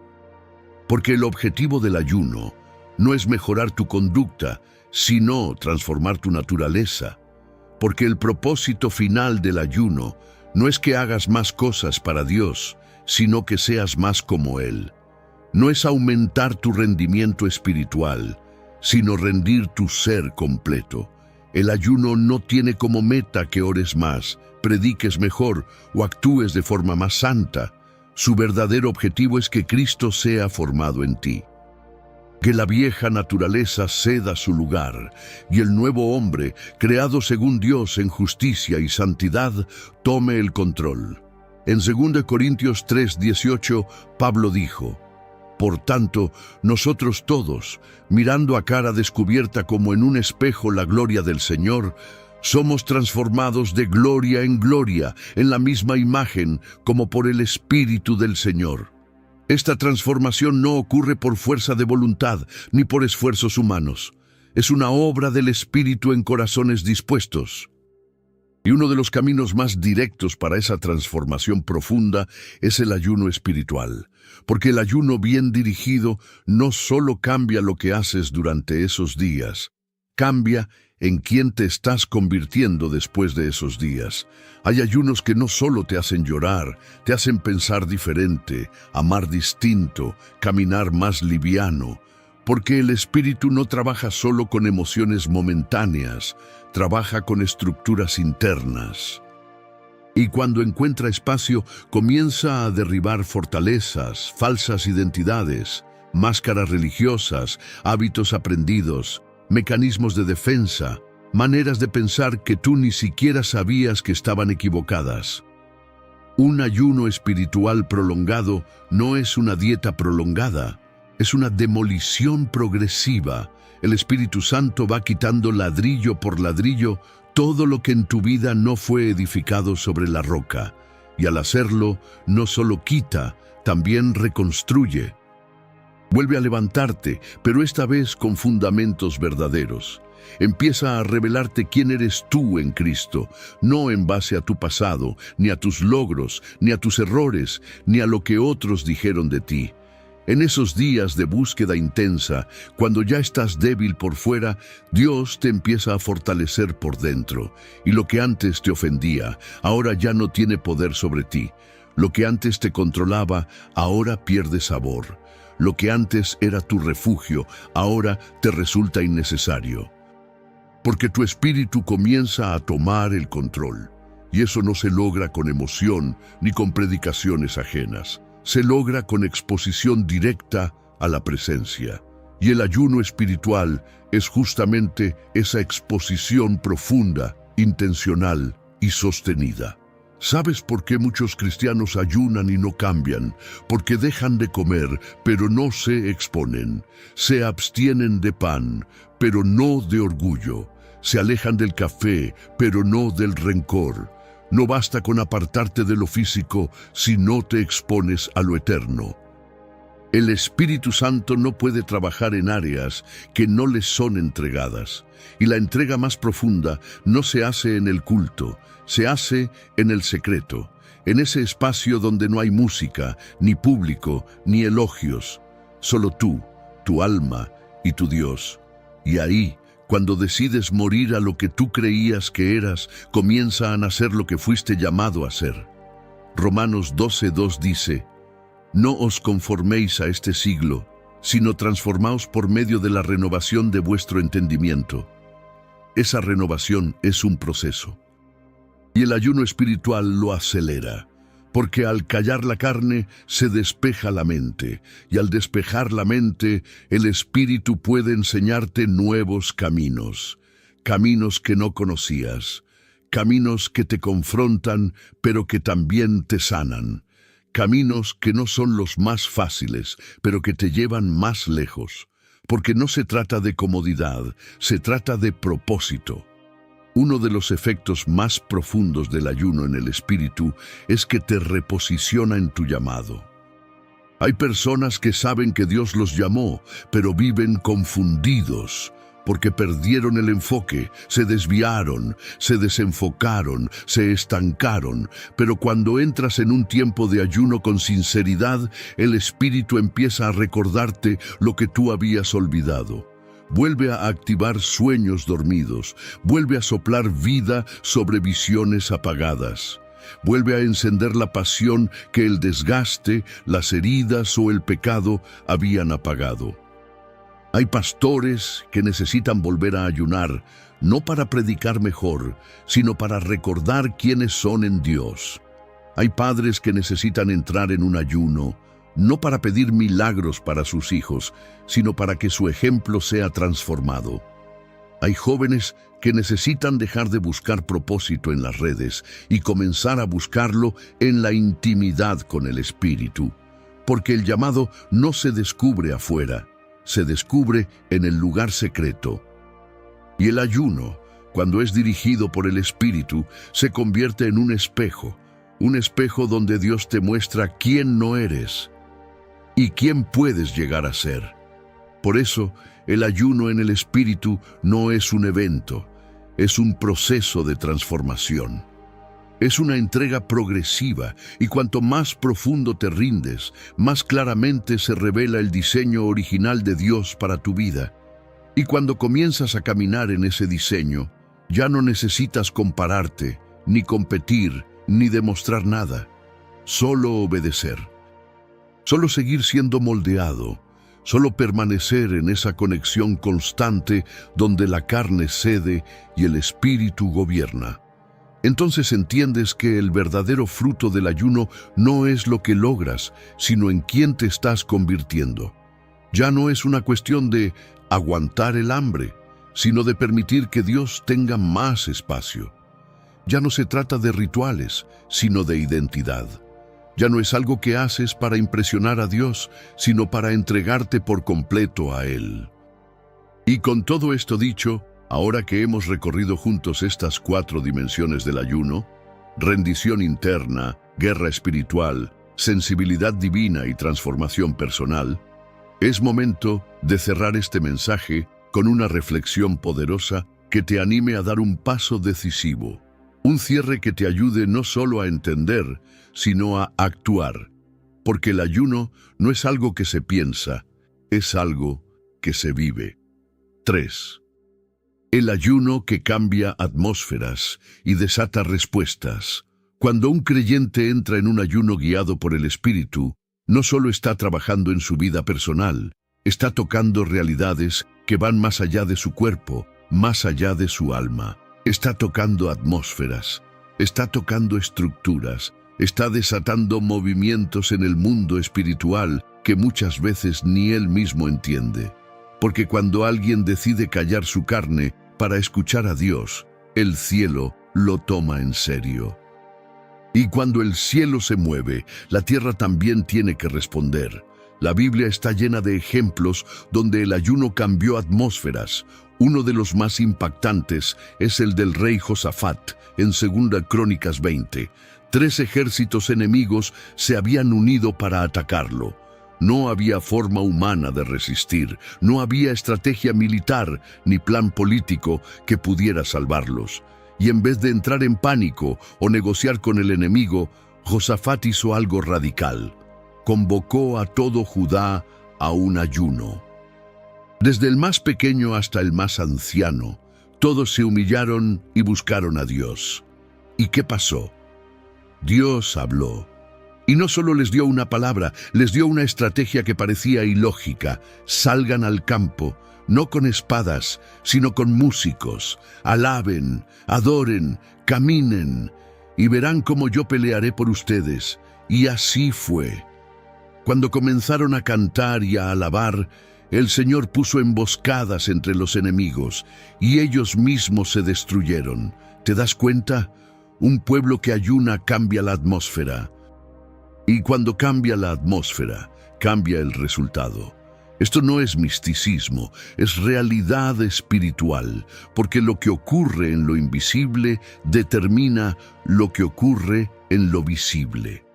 Porque el objetivo del ayuno no es mejorar tu conducta, sino transformar tu naturaleza. Porque el propósito final del ayuno no es que hagas más cosas para Dios, sino que seas más como Él. No es aumentar tu rendimiento espiritual, sino rendir tu ser completo. El ayuno no tiene como meta que ores más, prediques mejor o actúes de forma más santa. Su verdadero objetivo es que Cristo sea formado en ti. Que la vieja naturaleza ceda su lugar y el nuevo hombre, creado según Dios en justicia y santidad, tome el control. En 2 Corintios 3:18, Pablo dijo: «Por tanto, nosotros todos, mirando a cara descubierta como en un espejo la gloria del Señor, somos transformados de gloria en gloria, en la misma imagen, como por el Espíritu del Señor». Esta transformación no ocurre por fuerza de voluntad ni por esfuerzos humanos. Es una obra del Espíritu en corazones dispuestos. Y uno de los caminos más directos para esa transformación profunda es el ayuno espiritual. Porque el ayuno bien dirigido no solo cambia lo que haces durante esos días, cambia en quién te estás convirtiendo después de esos días. Hay ayunos que no solo te hacen llorar, te hacen pensar diferente, amar distinto, caminar más liviano, porque el espíritu no trabaja solo con emociones momentáneas, trabaja con estructuras internas. Y cuando encuentra espacio, comienza a derribar fortalezas, falsas identidades, máscaras religiosas, hábitos aprendidos, mecanismos de defensa, maneras de pensar que tú ni siquiera sabías que estaban equivocadas. Un ayuno espiritual prolongado no es una dieta prolongada, es una demolición progresiva. El Espíritu Santo va quitando ladrillo por ladrillo todo lo que en tu vida no fue edificado sobre la roca, y al hacerlo no solo quita, también reconstruye. Vuelve a levantarte, pero esta vez con fundamentos verdaderos. Empieza a revelarte quién eres tú en Cristo, no en base a tu pasado, ni a tus logros, ni a tus errores, ni a lo que otros dijeron de ti. En esos días de búsqueda intensa, cuando ya estás débil por fuera, Dios te empieza a fortalecer por dentro. Y lo que antes te ofendía, ahora ya no tiene poder sobre ti. Lo que antes te controlaba, ahora pierde sabor. Lo que antes era tu refugio, ahora te resulta innecesario. Porque tu espíritu comienza a tomar el control. Y eso no se logra con emoción ni con predicaciones ajenas. Se logra con exposición directa a la presencia. Y el ayuno espiritual es justamente esa exposición profunda, intencional y sostenida. ¿Sabes por qué muchos cristianos ayunan y no cambian? Porque dejan de comer, pero no se exponen. Se abstienen de pan, pero no de orgullo. Se alejan del café, pero no del rencor. No basta con apartarte de lo físico si no te expones a lo eterno. El Espíritu Santo no puede trabajar en áreas que no le son entregadas. Y la entrega más profunda no se hace en el culto, se hace en el secreto, en ese espacio donde no hay música, ni público, ni elogios. Solo tú, tu alma y tu Dios. Y ahí, cuando decides morir a lo que tú creías que eras, comienza a nacer lo que fuiste llamado a ser. Romanos 12:2 dice: No os conforméis a este siglo, sino transformaos por medio de la renovación de vuestro entendimiento. Esa renovación es un proceso. Y el ayuno espiritual lo acelera, porque al callar la carne se despeja la mente, y al despejar la mente, el Espíritu puede enseñarte nuevos caminos, caminos que no conocías, caminos que te confrontan, pero que también te sanan, caminos que no son los más fáciles, pero que te llevan más lejos, porque no se trata de comodidad, se trata de propósito. Uno de los efectos más profundos del ayuno en el espíritu es que te reposiciona en tu llamado. Hay personas que saben que Dios los llamó, pero viven confundidos porque perdieron el enfoque, se desviaron, se desenfocaron, se estancaron. Pero cuando entras en un tiempo de ayuno con sinceridad, el Espíritu empieza a recordarte lo que tú habías olvidado. Vuelve a activar sueños dormidos, vuelve a soplar vida sobre visiones apagadas. Vuelve a encender la pasión que el desgaste, las heridas o el pecado habían apagado. Hay pastores que necesitan volver a ayunar, no para predicar mejor, sino para recordar quiénes son en Dios. Hay padres que necesitan entrar en un ayuno, no para pedir milagros para sus hijos, sino para que su ejemplo sea transformado. Hay jóvenes que necesitan dejar de buscar propósito en las redes y comenzar a buscarlo en la intimidad con el Espíritu, porque el llamado no se descubre afuera, se descubre en el lugar secreto. Y el ayuno, cuando es dirigido por el Espíritu, se convierte en un espejo donde Dios te muestra quién no eres y quién puedes llegar a ser. Por eso, el ayuno en el Espíritu no es un evento, es un proceso de transformación. Es una entrega progresiva, y cuanto más profundo te rindes, más claramente se revela el diseño original de Dios para tu vida. Y cuando comienzas a caminar en ese diseño, ya no necesitas compararte, ni competir, ni demostrar nada. Solo obedecer. Solo seguir siendo moldeado. Solo permanecer en esa conexión constante donde la carne cede y el espíritu gobierna. Entonces entiendes que el verdadero fruto del ayuno no es lo que logras, sino en quién te estás convirtiendo. Ya no es una cuestión de aguantar el hambre, sino de permitir que Dios tenga más espacio. Ya no se trata de rituales, sino de identidad. Ya no es algo que haces para impresionar a Dios, sino para entregarte por completo a Él. Y con todo esto dicho, ahora que hemos recorrido juntos estas 4 dimensiones del ayuno, rendición interna, guerra espiritual, sensibilidad divina y transformación personal, es momento de cerrar este mensaje con una reflexión poderosa que te anime a dar un paso decisivo. Un cierre que te ayude no solo a entender, sino a actuar. porque el ayuno no es algo que se piensa, es algo que se vive. 3. El ayuno que cambia atmósferas y desata respuestas. Cuando un creyente entra en un ayuno guiado por el Espíritu, no solo está trabajando en su vida personal, está tocando realidades que van más allá de su cuerpo, más allá de su alma. Está tocando atmósferas, está tocando estructuras, está desatando movimientos en el mundo espiritual que muchas veces ni él mismo entiende. Porque cuando alguien decide callar su carne para escuchar a Dios, el cielo lo toma en serio. Y cuando el cielo se mueve, la tierra también tiene que responder. La Biblia está llena de ejemplos donde el ayuno cambió atmósferas. Uno de los más impactantes es el del rey Josafat, en 2 Crónicas 20. 3 ejércitos enemigos se habían unido para atacarlo. No había forma humana de resistir, no había estrategia militar ni plan político que pudiera salvarlos. Y en vez de entrar en pánico o negociar con el enemigo, Josafat hizo algo radical. Convocó a todo Judá a un ayuno. Desde el más pequeño hasta el más anciano, todos se humillaron y buscaron a Dios. ¿Y qué pasó? Dios habló. Y no solo les dio una palabra, les dio una estrategia que parecía ilógica. Salgan al campo, no con espadas, sino con músicos. Alaben, adoren, caminen, y verán cómo yo pelearé por ustedes. Y así fue. Cuando comenzaron a cantar y a alabar, el Señor puso emboscadas entre los enemigos, y ellos mismos se destruyeron. ¿Te das cuenta? Un pueblo que ayuna cambia la atmósfera. Y cuando cambia la atmósfera, cambia el resultado. Esto no es misticismo, es realidad espiritual, porque lo que ocurre en lo invisible determina lo que ocurre en lo visible.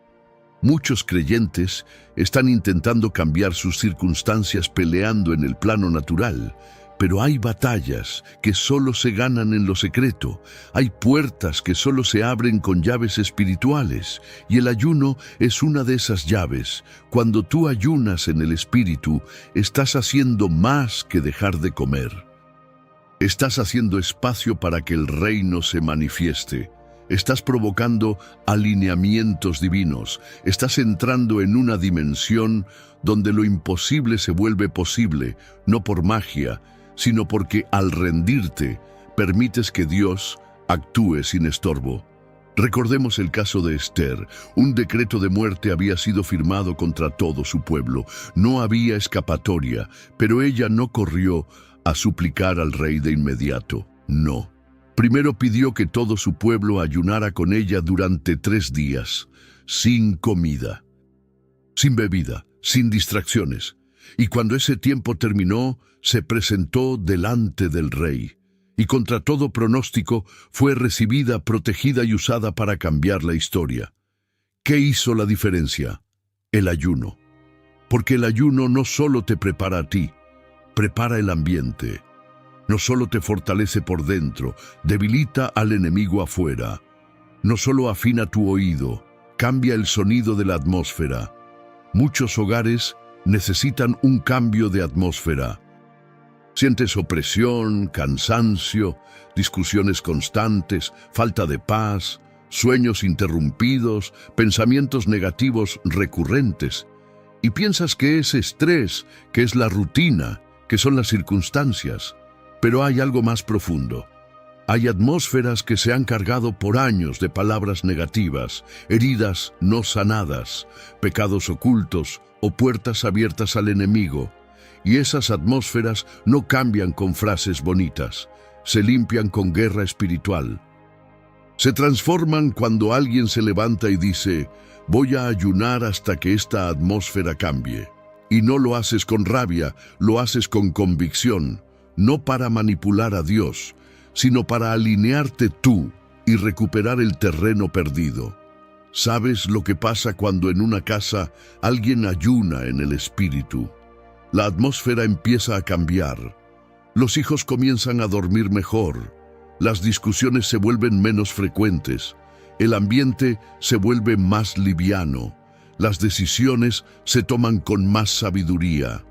Muchos creyentes están intentando cambiar sus circunstancias peleando en el plano natural, pero hay batallas que solo se ganan en lo secreto, hay puertas que solo se abren con llaves espirituales, y el ayuno es una de esas llaves. Cuando tú ayunas en el Espíritu, estás haciendo más que dejar de comer. Estás haciendo espacio para que el reino se manifieste. Estás provocando alineamientos divinos. Estás entrando en una dimensión donde lo imposible se vuelve posible, no por magia, sino porque al rendirte, permites que Dios actúe sin estorbo. Recordemos el caso de Esther. Un decreto de muerte había sido firmado contra todo su pueblo. No había escapatoria, pero ella no corrió a suplicar al rey de inmediato. No. Primero pidió que todo su pueblo ayunara con ella durante 3 días, sin comida, sin bebida, sin distracciones. Y cuando ese tiempo terminó, se presentó delante del rey. Y contra todo pronóstico, fue recibida, protegida y usada para cambiar la historia. ¿Qué hizo la diferencia? El ayuno. Porque el ayuno no solo te prepara a ti, prepara el ambiente. No solo te fortalece por dentro, debilita al enemigo afuera. No solo afina tu oído, cambia el sonido de la atmósfera. Muchos hogares necesitan un cambio de atmósfera. Sientes opresión, cansancio, discusiones constantes, falta de paz, sueños interrumpidos, pensamientos negativos recurrentes. Y piensas que es estrés, que es la rutina, que son las circunstancias. Pero hay algo más profundo. Hay atmósferas que se han cargado por años de palabras negativas, heridas no sanadas, pecados ocultos o puertas abiertas al enemigo. Y esas atmósferas no cambian con frases bonitas, se limpian con guerra espiritual. Se transforman cuando alguien se levanta y dice, voy a ayunar hasta que esta atmósfera cambie. Y no lo haces con rabia, lo haces con convicción, no para manipular a Dios, sino para alinearte tú y recuperar el terreno perdido. ¿Sabes lo que pasa cuando en una casa alguien ayuna en el espíritu? La atmósfera empieza a cambiar. Los hijos comienzan a dormir mejor. Las discusiones se vuelven menos frecuentes. El ambiente se vuelve más liviano. Las decisiones se toman con más sabiduría.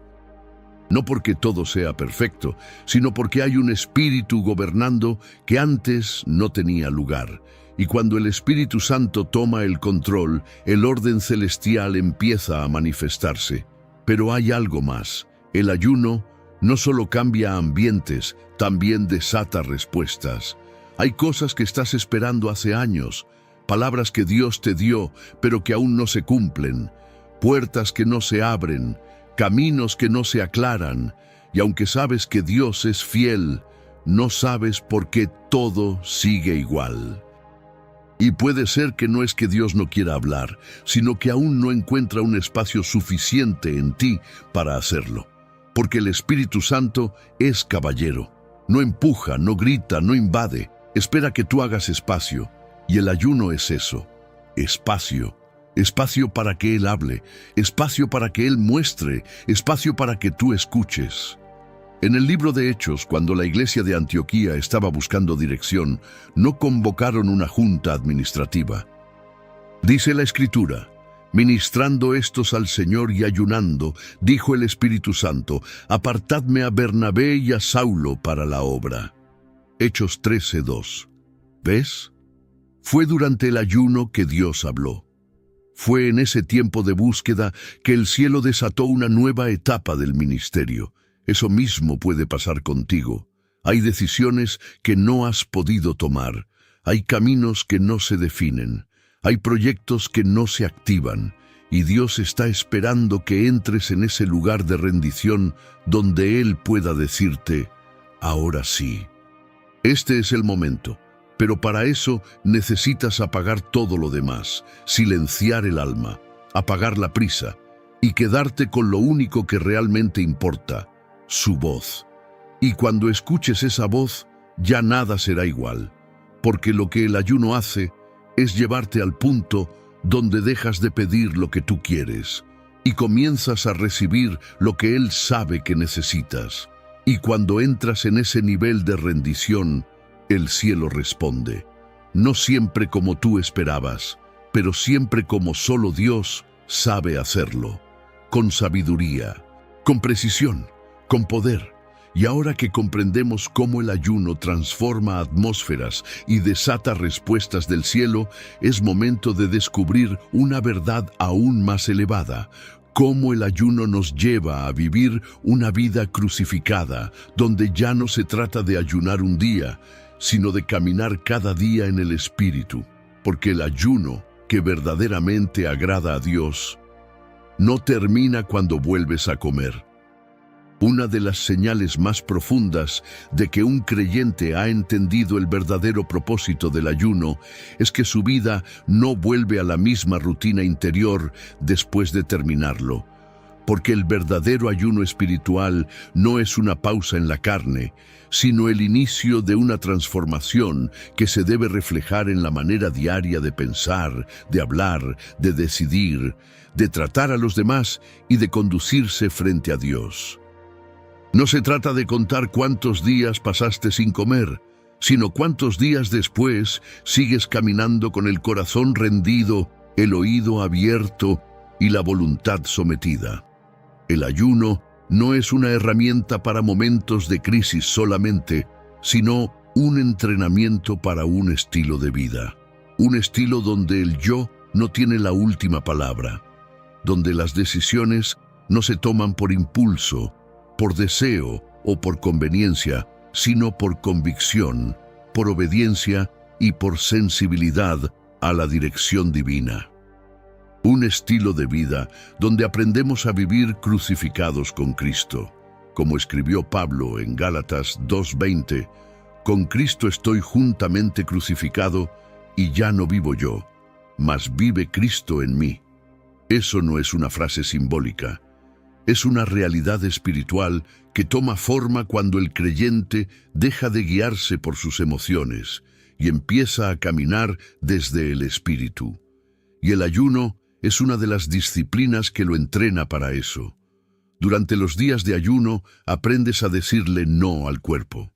No porque todo sea perfecto, sino porque hay un espíritu gobernando que antes no tenía lugar. Y cuando el Espíritu Santo toma el control, el orden celestial empieza a manifestarse. Pero hay algo más. El ayuno no solo cambia ambientes, también desata respuestas. Hay cosas que estás esperando hace años, palabras que Dios te dio, pero que aún no se cumplen, puertas que no se abren, caminos que no se aclaran, y aunque sabes que Dios es fiel, no sabes por qué todo sigue igual. Y puede ser que no es que Dios no quiera hablar, sino que aún no encuentra un espacio suficiente en ti para hacerlo. Porque el Espíritu Santo es caballero. No empuja, no grita, no invade. Espera que tú hagas espacio. Y el ayuno es eso, espacio. Espacio para que Él hable, espacio para que Él muestre, espacio para que tú escuches. En el libro de Hechos, cuando la iglesia de Antioquía estaba buscando dirección, no convocaron una junta administrativa. Dice la Escritura: ministrando estos al Señor y ayunando, dijo el Espíritu Santo: apartadme a Bernabé y a Saulo para la obra. Hechos 13:2. ¿Ves? Fue durante el ayuno que Dios habló. Fue en ese tiempo de búsqueda que el cielo desató una nueva etapa del ministerio. Eso mismo puede pasar contigo. Hay decisiones que no has podido tomar. Hay caminos que no se definen. Hay proyectos que no se activan. Y Dios está esperando que entres en ese lugar de rendición donde Él pueda decirte: ahora sí. Este es el momento. Pero para eso necesitas apagar todo lo demás, silenciar el alma, apagar la prisa y quedarte con lo único que realmente importa, su voz. Y cuando escuches esa voz, ya nada será igual, porque lo que el ayuno hace es llevarte al punto donde dejas de pedir lo que tú quieres y comienzas a recibir lo que Él sabe que necesitas. Y cuando entras en ese nivel de rendición, el cielo responde, no siempre como tú esperabas, pero siempre como solo Dios sabe hacerlo, con sabiduría, con precisión, con poder. Y ahora que comprendemos cómo el ayuno transforma atmósferas y desata respuestas del cielo, es momento de descubrir una verdad aún más elevada: cómo el ayuno nos lleva a vivir una vida crucificada, donde ya no se trata de ayunar un día, sino de caminar cada día en el Espíritu, porque el ayuno que verdaderamente agrada a Dios no termina cuando vuelves a comer. Una de las señales más profundas de que un creyente ha entendido el verdadero propósito del ayuno es que su vida no vuelve a la misma rutina interior después de terminarlo. Porque el verdadero ayuno espiritual no es una pausa en la carne, sino el inicio de una transformación que se debe reflejar en la manera diaria de pensar, de hablar, de decidir, de tratar a los demás y de conducirse frente a Dios. No se trata de contar cuántos días pasaste sin comer, sino cuántos días después sigues caminando con el corazón rendido, el oído abierto y la voluntad sometida. El ayuno no es una herramienta para momentos de crisis solamente, sino un entrenamiento para un estilo de vida. Un estilo donde el yo no tiene la última palabra, donde las decisiones no se toman por impulso, por deseo o por conveniencia, sino por convicción, por obediencia y por sensibilidad a la dirección divina. Un estilo de vida donde aprendemos a vivir crucificados con Cristo. Como escribió Pablo en Gálatas 2:20, con Cristo estoy juntamente crucificado y ya no vivo yo, mas vive Cristo en mí. Eso no es una frase simbólica, es una realidad espiritual que toma forma cuando el creyente deja de guiarse por sus emociones y empieza a caminar desde el Espíritu. Y el ayuno es una de las disciplinas que lo entrena para eso. Durante los días de ayuno aprendes a decirle no al cuerpo.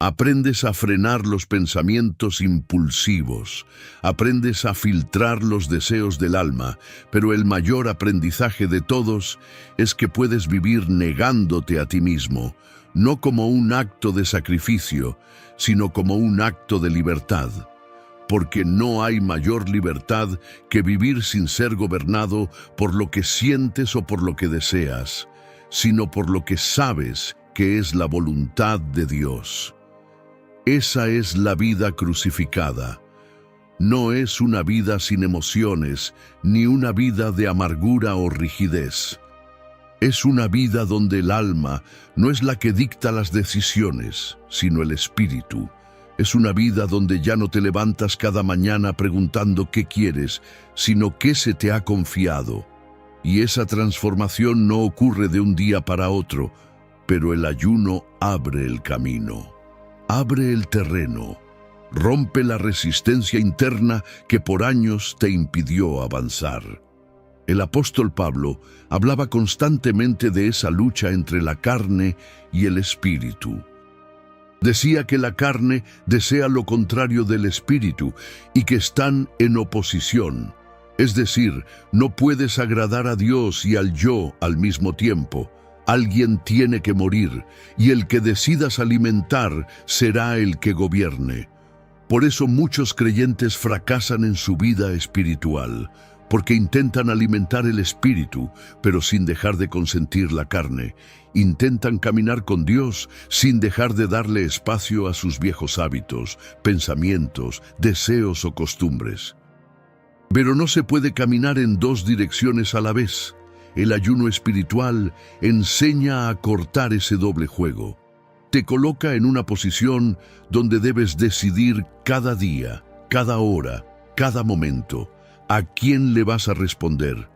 Aprendes a frenar los pensamientos impulsivos, aprendes a filtrar los deseos del alma, pero el mayor aprendizaje de todos es que puedes vivir negándote a ti mismo, no como un acto de sacrificio, sino como un acto de libertad. Porque no hay mayor libertad que vivir sin ser gobernado por lo que sientes o por lo que deseas, sino por lo que sabes que es la voluntad de Dios. Esa es la vida crucificada. No es una vida sin emociones, ni una vida de amargura o rigidez. Es una vida donde el alma no es la que dicta las decisiones, sino el espíritu. Es una vida donde ya no te levantas cada mañana preguntando qué quieres, sino qué se te ha confiado. Y esa transformación no ocurre de un día para otro, pero el ayuno abre el camino. Abre el terreno, rompe la resistencia interna que por años te impidió avanzar. El apóstol Pablo hablaba constantemente de esa lucha entre la carne y el espíritu. Decía que la carne desea lo contrario del espíritu y que están en oposición. Es decir, no puedes agradar a Dios y al yo al mismo tiempo. Alguien tiene que morir, y el que decidas alimentar será el que gobierne. Por eso muchos creyentes fracasan en su vida espiritual, porque intentan alimentar el espíritu, pero sin dejar de consentir la carne. Intentan caminar con Dios sin dejar de darle espacio a sus viejos hábitos, pensamientos, deseos o costumbres. Pero no se puede caminar en dos direcciones a la vez. El ayuno espiritual enseña a cortar ese doble juego. Te coloca en una posición donde debes decidir cada día, cada hora, cada momento, a quién le vas a responder.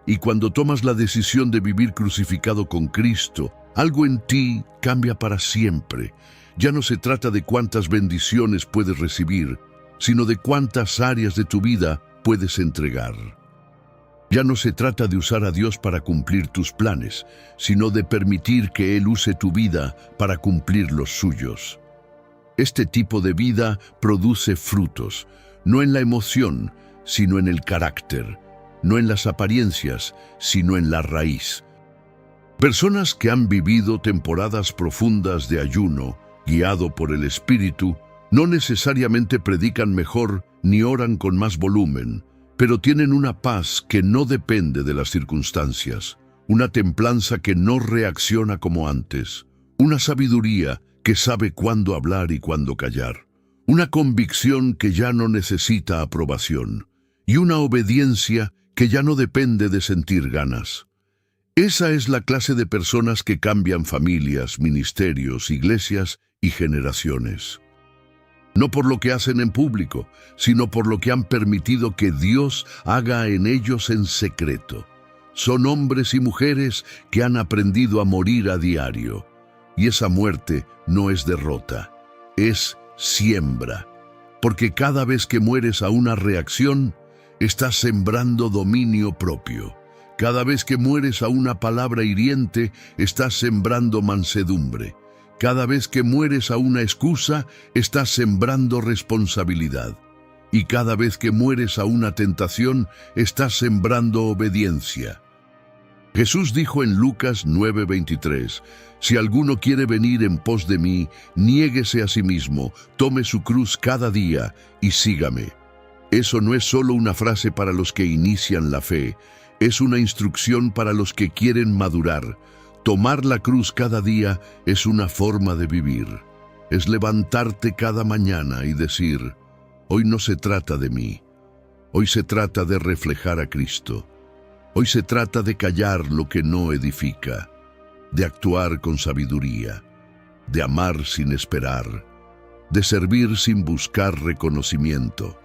Y cuando tomas la decisión de vivir crucificado con Cristo, algo en ti cambia para siempre. Ya no se trata de cuántas bendiciones puedes recibir, sino de cuántas áreas de tu vida puedes entregar. Ya no se trata de usar a Dios para cumplir tus planes, sino de permitir que Él use tu vida para cumplir los suyos. Este tipo de vida produce frutos, no en la emoción, sino en el carácter, no en las apariencias, sino en la raíz. Personas que han vivido temporadas profundas de ayuno, guiado por el Espíritu, no necesariamente predican mejor ni oran con más volumen, pero tienen una paz que no depende de las circunstancias, una templanza que no reacciona como antes, una sabiduría que sabe cuándo hablar y cuándo callar, una convicción que ya no necesita aprobación, y una obediencia que ya no depende de sentir ganas. Esa es la clase de personas que cambian familias, ministerios, iglesias y generaciones. No por lo que hacen en público, sino por lo que han permitido que Dios haga en ellos en secreto. Son hombres y mujeres que han aprendido a morir a diario. Y esa muerte no es derrota, es siembra. Porque cada vez que mueres a una reacción, estás sembrando dominio propio. Cada vez que mueres a una palabra hiriente, estás sembrando mansedumbre. Cada vez que mueres a una excusa, estás sembrando responsabilidad. Y cada vez que mueres a una tentación, estás sembrando obediencia. Jesús dijo en Lucas 9:23, «Si alguno quiere venir en pos de mí, niéguese a sí mismo, tome su cruz cada día y sígame». Eso no es solo una frase para los que inician la fe, es una instrucción para los que quieren madurar. Tomar la cruz cada día es una forma de vivir. Es levantarte cada mañana y decir, hoy no se trata de mí. Hoy se trata de reflejar a Cristo. Hoy se trata de callar lo que no edifica, de actuar con sabiduría, de amar sin esperar, de servir sin buscar reconocimiento,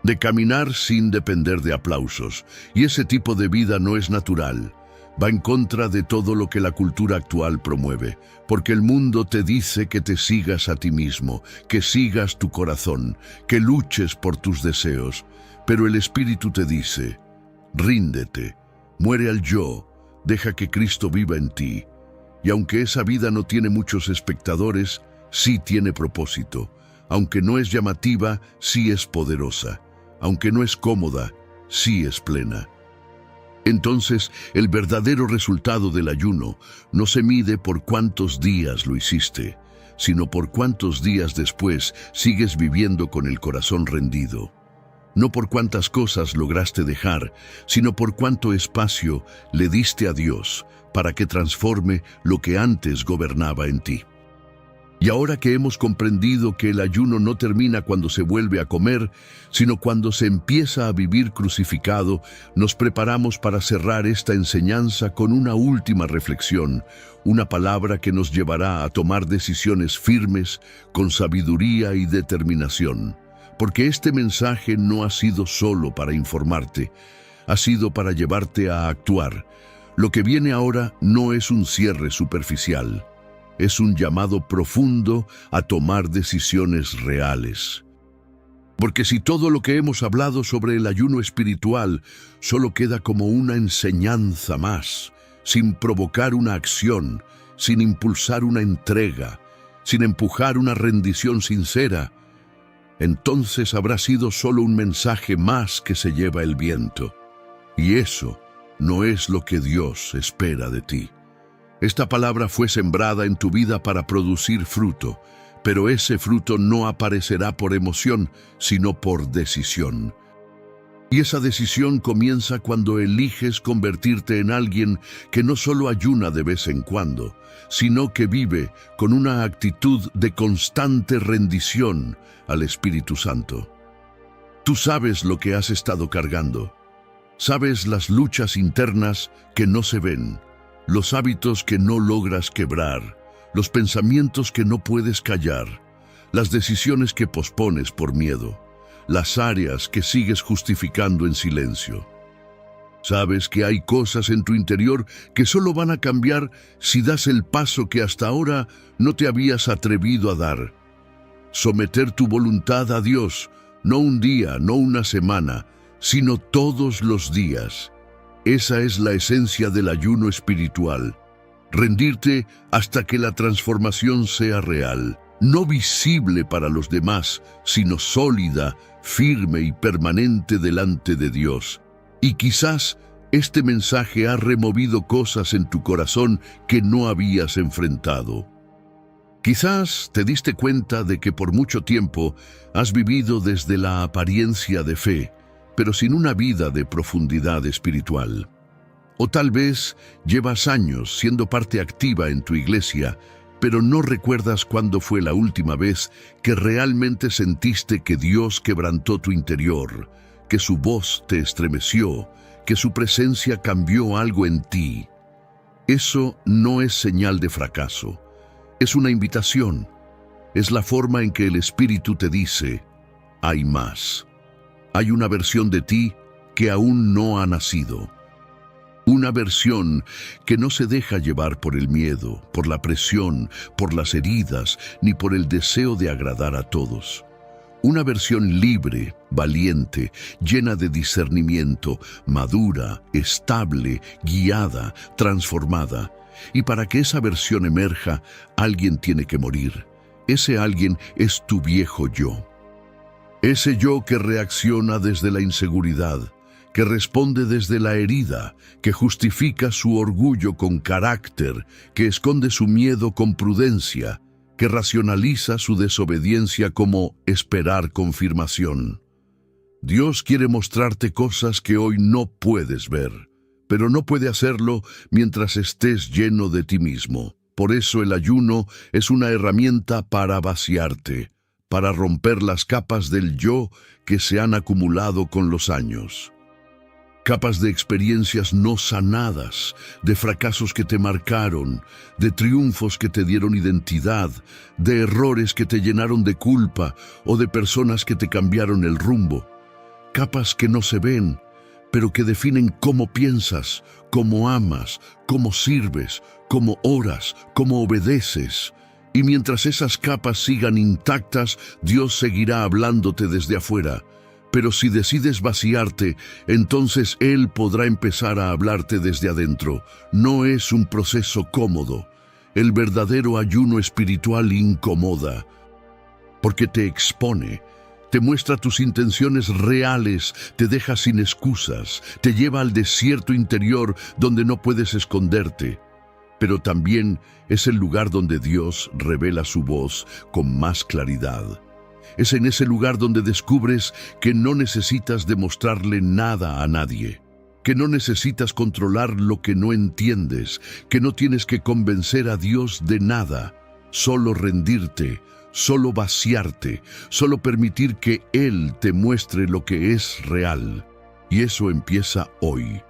de caminar sin depender de aplausos. Y ese tipo de vida no es natural. Va en contra de todo lo que la cultura actual promueve, porque el mundo te dice que te sigas a ti mismo, que sigas tu corazón, que luches por tus deseos, pero el Espíritu te dice, ríndete, muere al yo, deja que Cristo viva en ti, y aunque esa vida no tiene muchos espectadores, sí tiene propósito. Aunque no es llamativa, sí es poderosa. Aunque no es cómoda, sí es plena. Entonces, el verdadero resultado del ayuno no se mide por cuántos días lo hiciste, sino por cuántos días después sigues viviendo con el corazón rendido. No por cuántas cosas lograste dejar, sino por cuánto espacio le diste a Dios para que transforme lo que antes gobernaba en ti. Y ahora que hemos comprendido que el ayuno no termina cuando se vuelve a comer, sino cuando se empieza a vivir crucificado, nos preparamos para cerrar esta enseñanza con una última reflexión, una palabra que nos llevará a tomar decisiones firmes, con sabiduría y determinación. Porque este mensaje no ha sido solo para informarte, ha sido para llevarte a actuar. Lo que viene ahora no es un cierre superficial. Es un llamado profundo a tomar decisiones reales. Porque si todo lo que hemos hablado sobre el ayuno espiritual solo queda como una enseñanza más, sin provocar una acción, sin impulsar una entrega, sin empujar una rendición sincera, entonces habrá sido solo un mensaje más que se lleva el viento. Y eso no es lo que Dios espera de ti. Esta palabra fue sembrada en tu vida para producir fruto, pero ese fruto no aparecerá por emoción, sino por decisión. Y esa decisión comienza cuando eliges convertirte en alguien que no solo ayuna de vez en cuando, sino que vive con una actitud de constante rendición al Espíritu Santo. Tú sabes lo que has estado cargando. Sabes las luchas internas que no se ven, los hábitos que no logras quebrar, los pensamientos que no puedes callar, las decisiones que pospones por miedo, las áreas que sigues justificando en silencio. Sabes que hay cosas en tu interior que solo van a cambiar si das el paso que hasta ahora no te habías atrevido a dar. Someter tu voluntad a Dios, no un día, no una semana, sino todos los días. Esa es la esencia del ayuno espiritual. Rendirte hasta que la transformación sea real, no visible para los demás, sino sólida, firme y permanente delante de Dios. Y quizás este mensaje ha removido cosas en tu corazón que no habías enfrentado. Quizás te diste cuenta de que por mucho tiempo has vivido desde la apariencia de fe, pero sin una vida de profundidad espiritual. O tal vez llevas años siendo parte activa en tu iglesia, pero no recuerdas cuándo fue la última vez que realmente sentiste que Dios quebrantó tu interior, que su voz te estremeció, que su presencia cambió algo en ti. Eso no es señal de fracaso, es una invitación. Es la forma en que el Espíritu te dice, hay más. Hay una versión de ti que aún no ha nacido. Una versión que no se deja llevar por el miedo, por la presión, por las heridas, ni por el deseo de agradar a todos. Una versión libre, valiente, llena de discernimiento, madura, estable, guiada, transformada. Y para que esa versión emerja, alguien tiene que morir. Ese alguien es tu viejo yo. Ese yo que reacciona desde la inseguridad, que responde desde la herida, que justifica su orgullo con carácter, que esconde su miedo con prudencia, que racionaliza su desobediencia como esperar confirmación. Dios quiere mostrarte cosas que hoy no puedes ver, pero no puede hacerlo mientras estés lleno de ti mismo. Por eso el ayuno es una herramienta para vaciarte, para romper las capas del yo que se han acumulado con los años. Capas de experiencias no sanadas, de fracasos que te marcaron, de triunfos que te dieron identidad, de errores que te llenaron de culpa o de personas que te cambiaron el rumbo. Capas que no se ven, pero que definen cómo piensas, cómo amas, cómo sirves, cómo oras, cómo obedeces. Y mientras esas capas sigan intactas, Dios seguirá hablándote desde afuera. Pero si decides vaciarte, entonces Él podrá empezar a hablarte desde adentro. No es un proceso cómodo. El verdadero ayuno espiritual incomoda, porque te expone, te muestra tus intenciones reales, te deja sin excusas, te lleva al desierto interior donde no puedes esconderte. Pero también es el lugar donde Dios revela su voz con más claridad. Es en ese lugar donde descubres que no necesitas demostrarle nada a nadie, que no necesitas controlar lo que no entiendes, que no tienes que convencer a Dios de nada, solo rendirte, solo vaciarte, solo permitir que Él te muestre lo que es real. Y eso empieza hoy.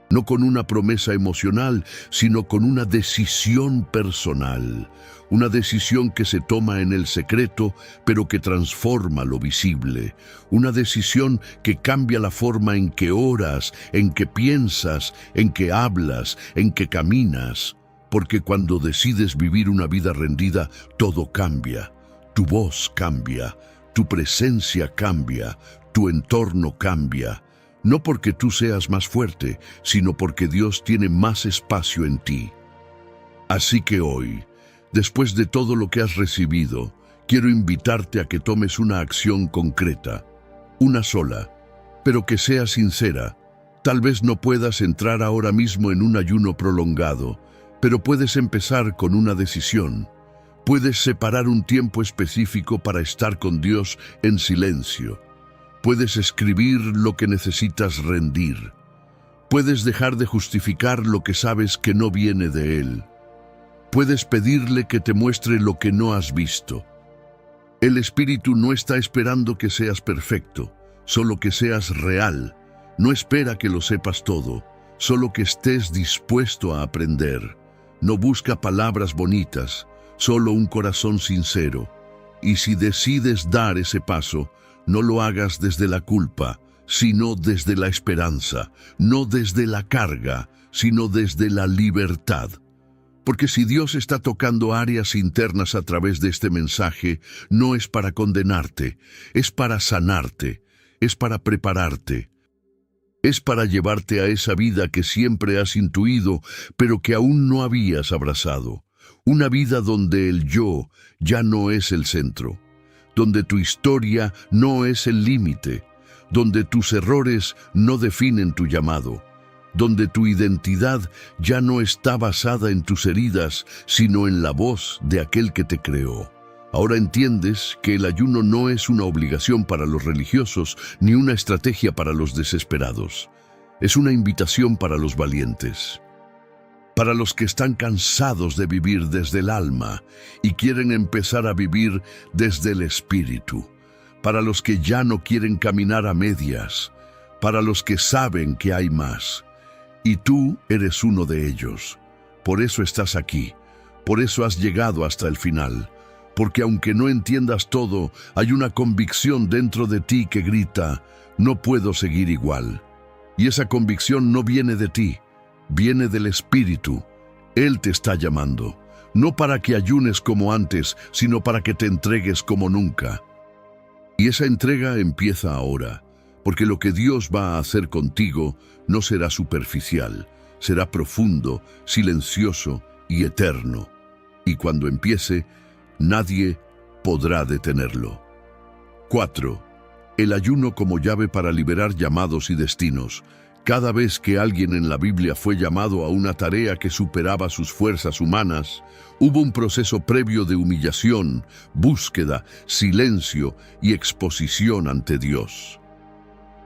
No con una promesa emocional, sino con una decisión personal. Una decisión que se toma en el secreto, pero que transforma lo visible. Una decisión que cambia la forma en que oras, en que piensas, en que hablas, en que caminas. Porque cuando decides vivir una vida rendida, todo cambia. Tu voz cambia, tu presencia cambia, tu entorno cambia. No porque tú seas más fuerte, sino porque Dios tiene más espacio en ti. Así que hoy, después de todo lo que has recibido, quiero invitarte a que tomes una acción concreta, una sola, pero que sea sincera. Tal vez no puedas entrar ahora mismo en un ayuno prolongado, pero puedes empezar con una decisión. Puedes separar un tiempo específico para estar con Dios en silencio. Puedes escribir lo que necesitas rendir. Puedes dejar de justificar lo que sabes que no viene de Él. Puedes pedirle que te muestre lo que no has visto. El Espíritu no está esperando que seas perfecto, solo que seas real. No espera que lo sepas todo, solo que estés dispuesto a aprender. No busca palabras bonitas, solo un corazón sincero. Y si decides dar ese paso, no lo hagas desde la culpa, sino desde la esperanza, no desde la carga, sino desde la libertad. Porque si Dios está tocando áreas internas a través de este mensaje, no es para condenarte, es para sanarte, es para prepararte. Es para llevarte a esa vida que siempre has intuido, pero que aún no habías abrazado. Una vida donde el yo ya no es el centro, donde tu historia no es el límite, donde tus errores no definen tu llamado, donde tu identidad ya no está basada en tus heridas, sino en la voz de aquel que te creó. Ahora entiendes que el ayuno no es una obligación para los religiosos ni una estrategia para los desesperados. Es una invitación para los valientes, para los que están cansados de vivir desde el alma y quieren empezar a vivir desde el espíritu, para los que ya no quieren caminar a medias, para los que saben que hay más. Y tú eres uno de ellos. Por eso estás aquí, por eso has llegado hasta el final. Porque aunque no entiendas todo, hay una convicción dentro de ti que grita, no puedo seguir igual. Y esa convicción no viene de ti, viene del Espíritu. Él te está llamando, no para que ayunes como antes, sino para que te entregues como nunca. Y esa entrega empieza ahora, porque lo que Dios va a hacer contigo no será superficial, será profundo, silencioso y eterno. Y cuando empiece, nadie podrá detenerlo. 4. El ayuno como llave para liberar llamados y destinos. Cada vez que alguien en la Biblia fue llamado a una tarea que superaba sus fuerzas humanas, hubo un proceso previo de humillación, búsqueda, silencio y exposición ante Dios.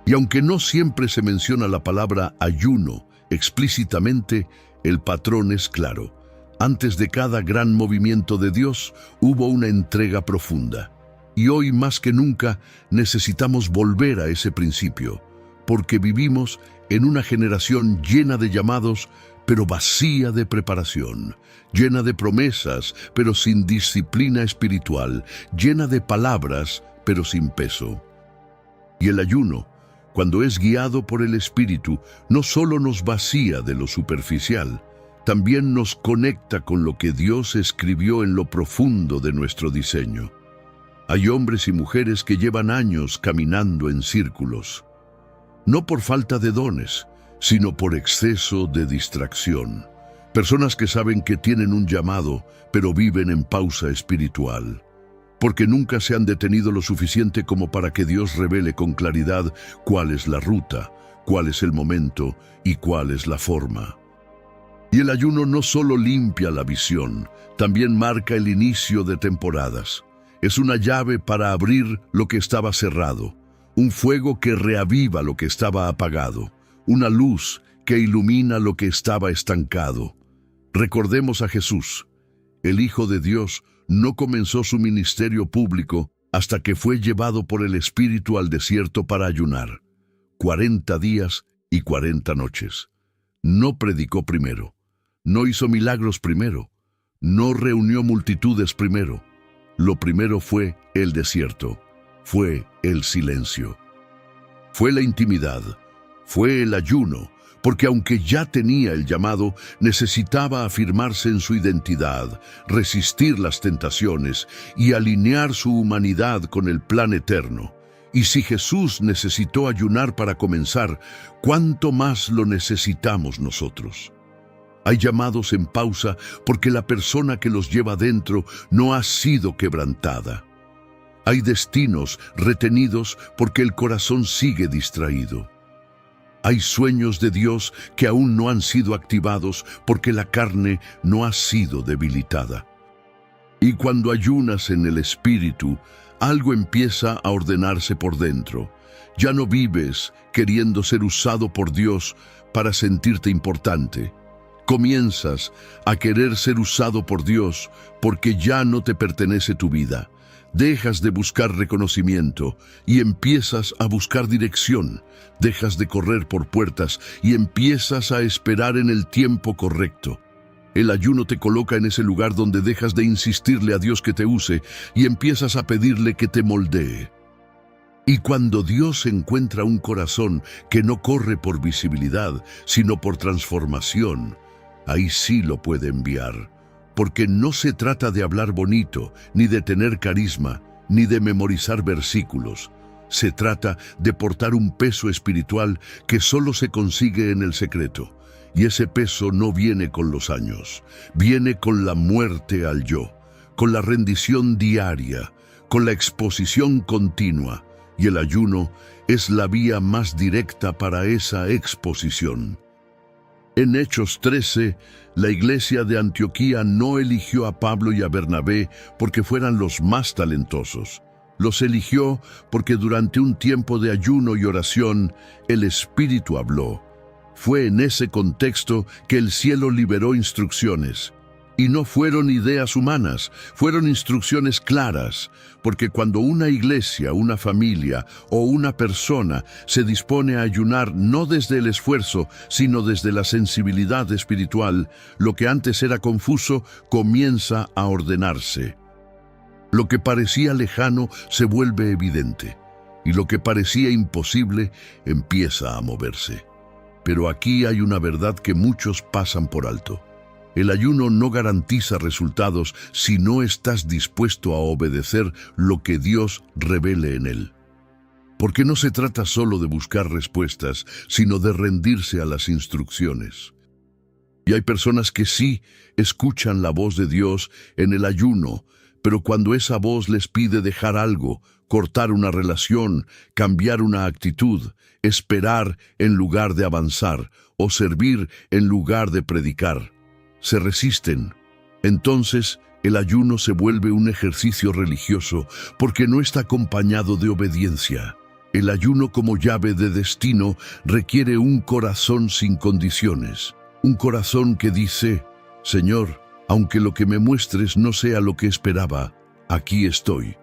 Y aunque no siempre se menciona la palabra ayuno explícitamente, el patrón es claro. Antes de cada gran movimiento de Dios, hubo una entrega profunda. Y hoy más que nunca necesitamos volver a ese principio, porque vivimos en una generación llena de llamados, pero vacía de preparación, llena de promesas, pero sin disciplina espiritual, llena de palabras, pero sin peso. Y el ayuno, cuando es guiado por el Espíritu, no solo nos vacía de lo superficial, también nos conecta con lo que Dios escribió en lo profundo de nuestro diseño. Hay hombres y mujeres que llevan años caminando en círculos, no por falta de dones, sino por exceso de distracción, Personas que saben que tienen un llamado, pero viven en pausa espiritual, porque nunca se han detenido lo suficiente como para que Dios revele con claridad cuál es la ruta, cuál es el momento y cuál es la forma. Y el ayuno no solo limpia la visión, también marca el inicio de temporadas. Es una llave para abrir lo que estaba cerrado, un fuego que reaviva lo que estaba apagado, una luz que ilumina lo que estaba estancado. Recordemos a Jesús. El Hijo de Dios no comenzó su ministerio público hasta que fue llevado por el Espíritu al desierto para ayunar. 40 días y 40 noches. No predicó primero, no hizo milagros primero, no reunió multitudes primero. Lo primero fue el desierto, fue el silencio. Fue la intimidad, fue el ayuno, porque aunque ya tenía el llamado, necesitaba afirmarse en su identidad, resistir las tentaciones y alinear su humanidad con el plan eterno. Y si Jesús necesitó ayunar para comenzar, ¿cuánto más lo necesitamos nosotros? Hay llamados en pausa porque la persona que los lleva dentro no ha sido quebrantada. Hay destinos retenidos porque el corazón sigue distraído. Hay sueños de Dios que aún no han sido activados porque la carne no ha sido debilitada. Y cuando ayunas en el Espíritu, algo empieza a ordenarse por dentro. Ya no vives queriendo ser usado por Dios para sentirte importante. Comienzas a querer ser usado por Dios porque ya no te pertenece tu vida. Dejas de buscar reconocimiento y empiezas a buscar dirección. Dejas de correr por puertas y empiezas a esperar en el tiempo correcto. El ayuno te coloca en ese lugar donde dejas de insistirle a Dios que te use y empiezas a pedirle que te moldee. Y cuando Dios encuentra un corazón que no corre por visibilidad, sino por transformación, ahí sí lo puede enviar. Porque no se trata de hablar bonito, ni de tener carisma, ni de memorizar versículos. Se trata de portar un peso espiritual que solo se consigue en el secreto. Y ese peso no viene con los años, viene con la muerte al yo, con la rendición diaria, con la exposición continua. Y el ayuno es la vía más directa para esa exposición. En Hechos 13, la iglesia de Antioquía no eligió a Pablo y a Bernabé porque fueran los más talentosos. Los eligió porque durante un tiempo de ayuno y oración, el Espíritu habló. Fue en ese contexto que el cielo liberó instrucciones. Y no fueron ideas humanas, fueron instrucciones claras, porque cuando una iglesia, una familia o una persona se dispone a ayunar no desde el esfuerzo, sino desde la sensibilidad espiritual, lo que antes era confuso comienza a ordenarse. Lo que parecía lejano se vuelve evidente, y lo que parecía imposible empieza a moverse. Pero aquí hay una verdad que muchos pasan por alto. El ayuno no garantiza resultados si no estás dispuesto a obedecer lo que Dios revele en él. Porque no se trata solo de buscar respuestas, sino de rendirse a las instrucciones. Y hay personas que sí escuchan la voz de Dios en el ayuno, pero cuando esa voz les pide dejar algo, cortar una relación, cambiar una actitud, esperar en lugar de avanzar o servir en lugar de predicar, se resisten. Entonces, el ayuno se vuelve un ejercicio religioso porque no está acompañado de obediencia. El ayuno como llave de destino requiere un corazón sin condiciones. Un corazón que dice, Señor, aunque lo que me muestres no sea lo que esperaba, aquí estoy.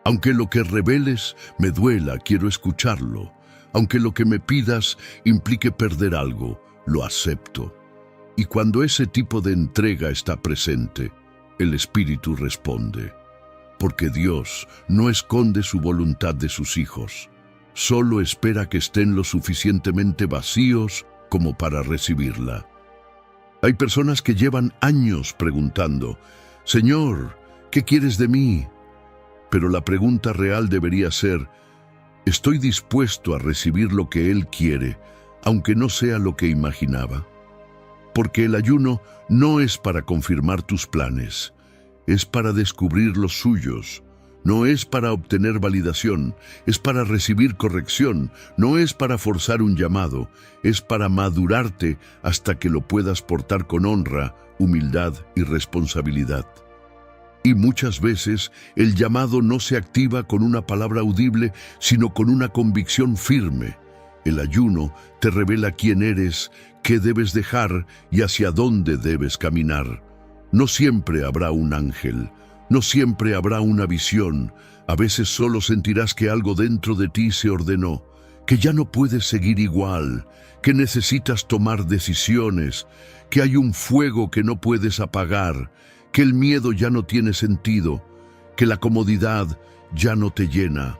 Aunque lo que reveles me duela, quiero escucharlo. Aunque lo que me pidas implique perder algo, lo acepto. Y cuando ese tipo de entrega está presente, el Espíritu responde. Porque Dios no esconde su voluntad de sus hijos, solo espera que estén lo suficientemente vacíos como para recibirla. Hay personas que llevan años preguntando, Señor, ¿qué quieres de mí? Pero la pregunta real debería ser, ¿estoy dispuesto a recibir lo que Él quiere, aunque no sea lo que imaginaba? porque el ayuno no es para confirmar tus planes, es para descubrir los suyos. No es para obtener validación, es para recibir corrección, no es para forzar un llamado, es para madurarte hasta que lo puedas portar con honra, humildad y responsabilidad. Y muchas veces el llamado no se activa con una palabra audible, sino con una convicción firme. El ayuno te revela quién eres, qué debes dejar y hacia dónde debes caminar. No siempre habrá un ángel. No siempre habrá una visión, a veces solo sentirás que algo dentro de ti se ordenó, que ya no puedes seguir igual, que necesitas tomar decisiones, que hay un fuego que no puedes apagar, que el miedo ya no tiene sentido, que la comodidad ya no te llena.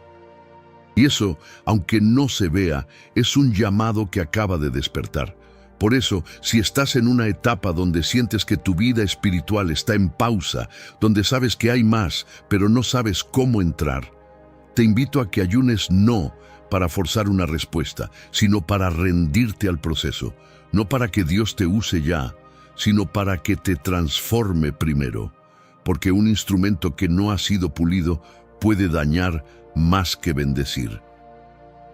Y eso, aunque no se vea, es un llamado que acaba de despertar. Por eso, si estás en una etapa donde sientes que tu vida espiritual está en pausa, donde sabes que hay más, pero no sabes cómo entrar, te invito a que ayunes no para forzar una respuesta, sino para rendirte al proceso, no para que Dios te use ya, sino para que te transforme primero, porque un instrumento que no ha sido pulido puede dañar más que bendecir.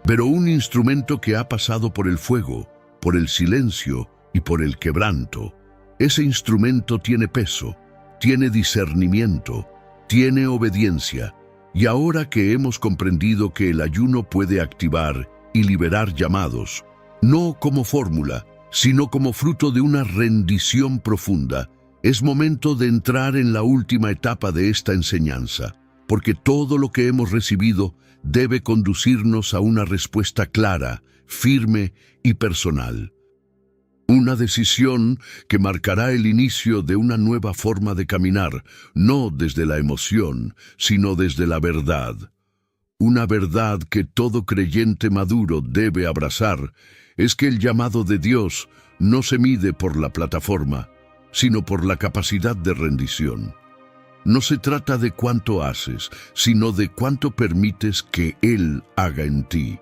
Pero un instrumento que ha pasado por el fuego, por el silencio y por el quebranto, ese instrumento tiene peso, tiene discernimiento, tiene obediencia, y ahora que hemos comprendido que el ayuno puede activar y liberar llamados, no como fórmula, sino como fruto de una rendición profunda, es momento de entrar en la última etapa de esta enseñanza, porque todo lo que hemos recibido debe conducirnos a una respuesta clara, firme y personal. Una decisión que marcará el inicio de una nueva forma de caminar, no desde la emoción, sino desde la verdad. Una verdad que todo creyente maduro debe abrazar es que el llamado de Dios no se mide por la plataforma, sino por la capacidad de rendición. No se trata de cuánto haces, sino de cuánto permites que Él haga en ti.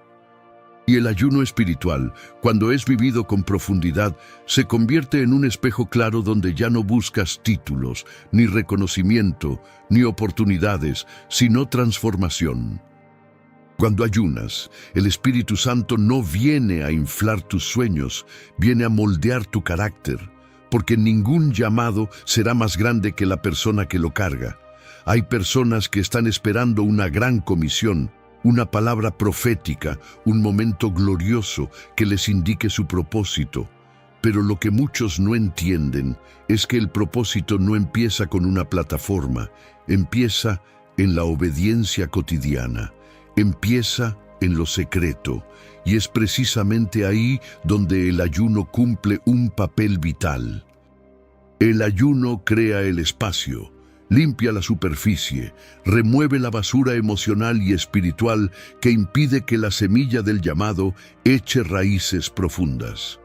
Y el ayuno espiritual, cuando es vivido con profundidad, se convierte en un espejo claro donde ya no buscas títulos, ni reconocimiento, ni oportunidades, sino transformación. Cuando ayunas, el Espíritu Santo no viene a inflar tus sueños, viene a moldear tu carácter, porque ningún llamado será más grande que la persona que lo carga. Hay personas que están esperando una gran comisión, una palabra profética, un momento glorioso que les indique su propósito. Pero lo que muchos no entienden es que el propósito no empieza con una plataforma, empieza en la obediencia cotidiana, empieza en lo secreto, y es precisamente ahí donde el ayuno cumple un papel vital. El ayuno crea el espacio, limpia la superficie, remueve la basura emocional y espiritual que impide que la semilla del llamado eche raíces profundas.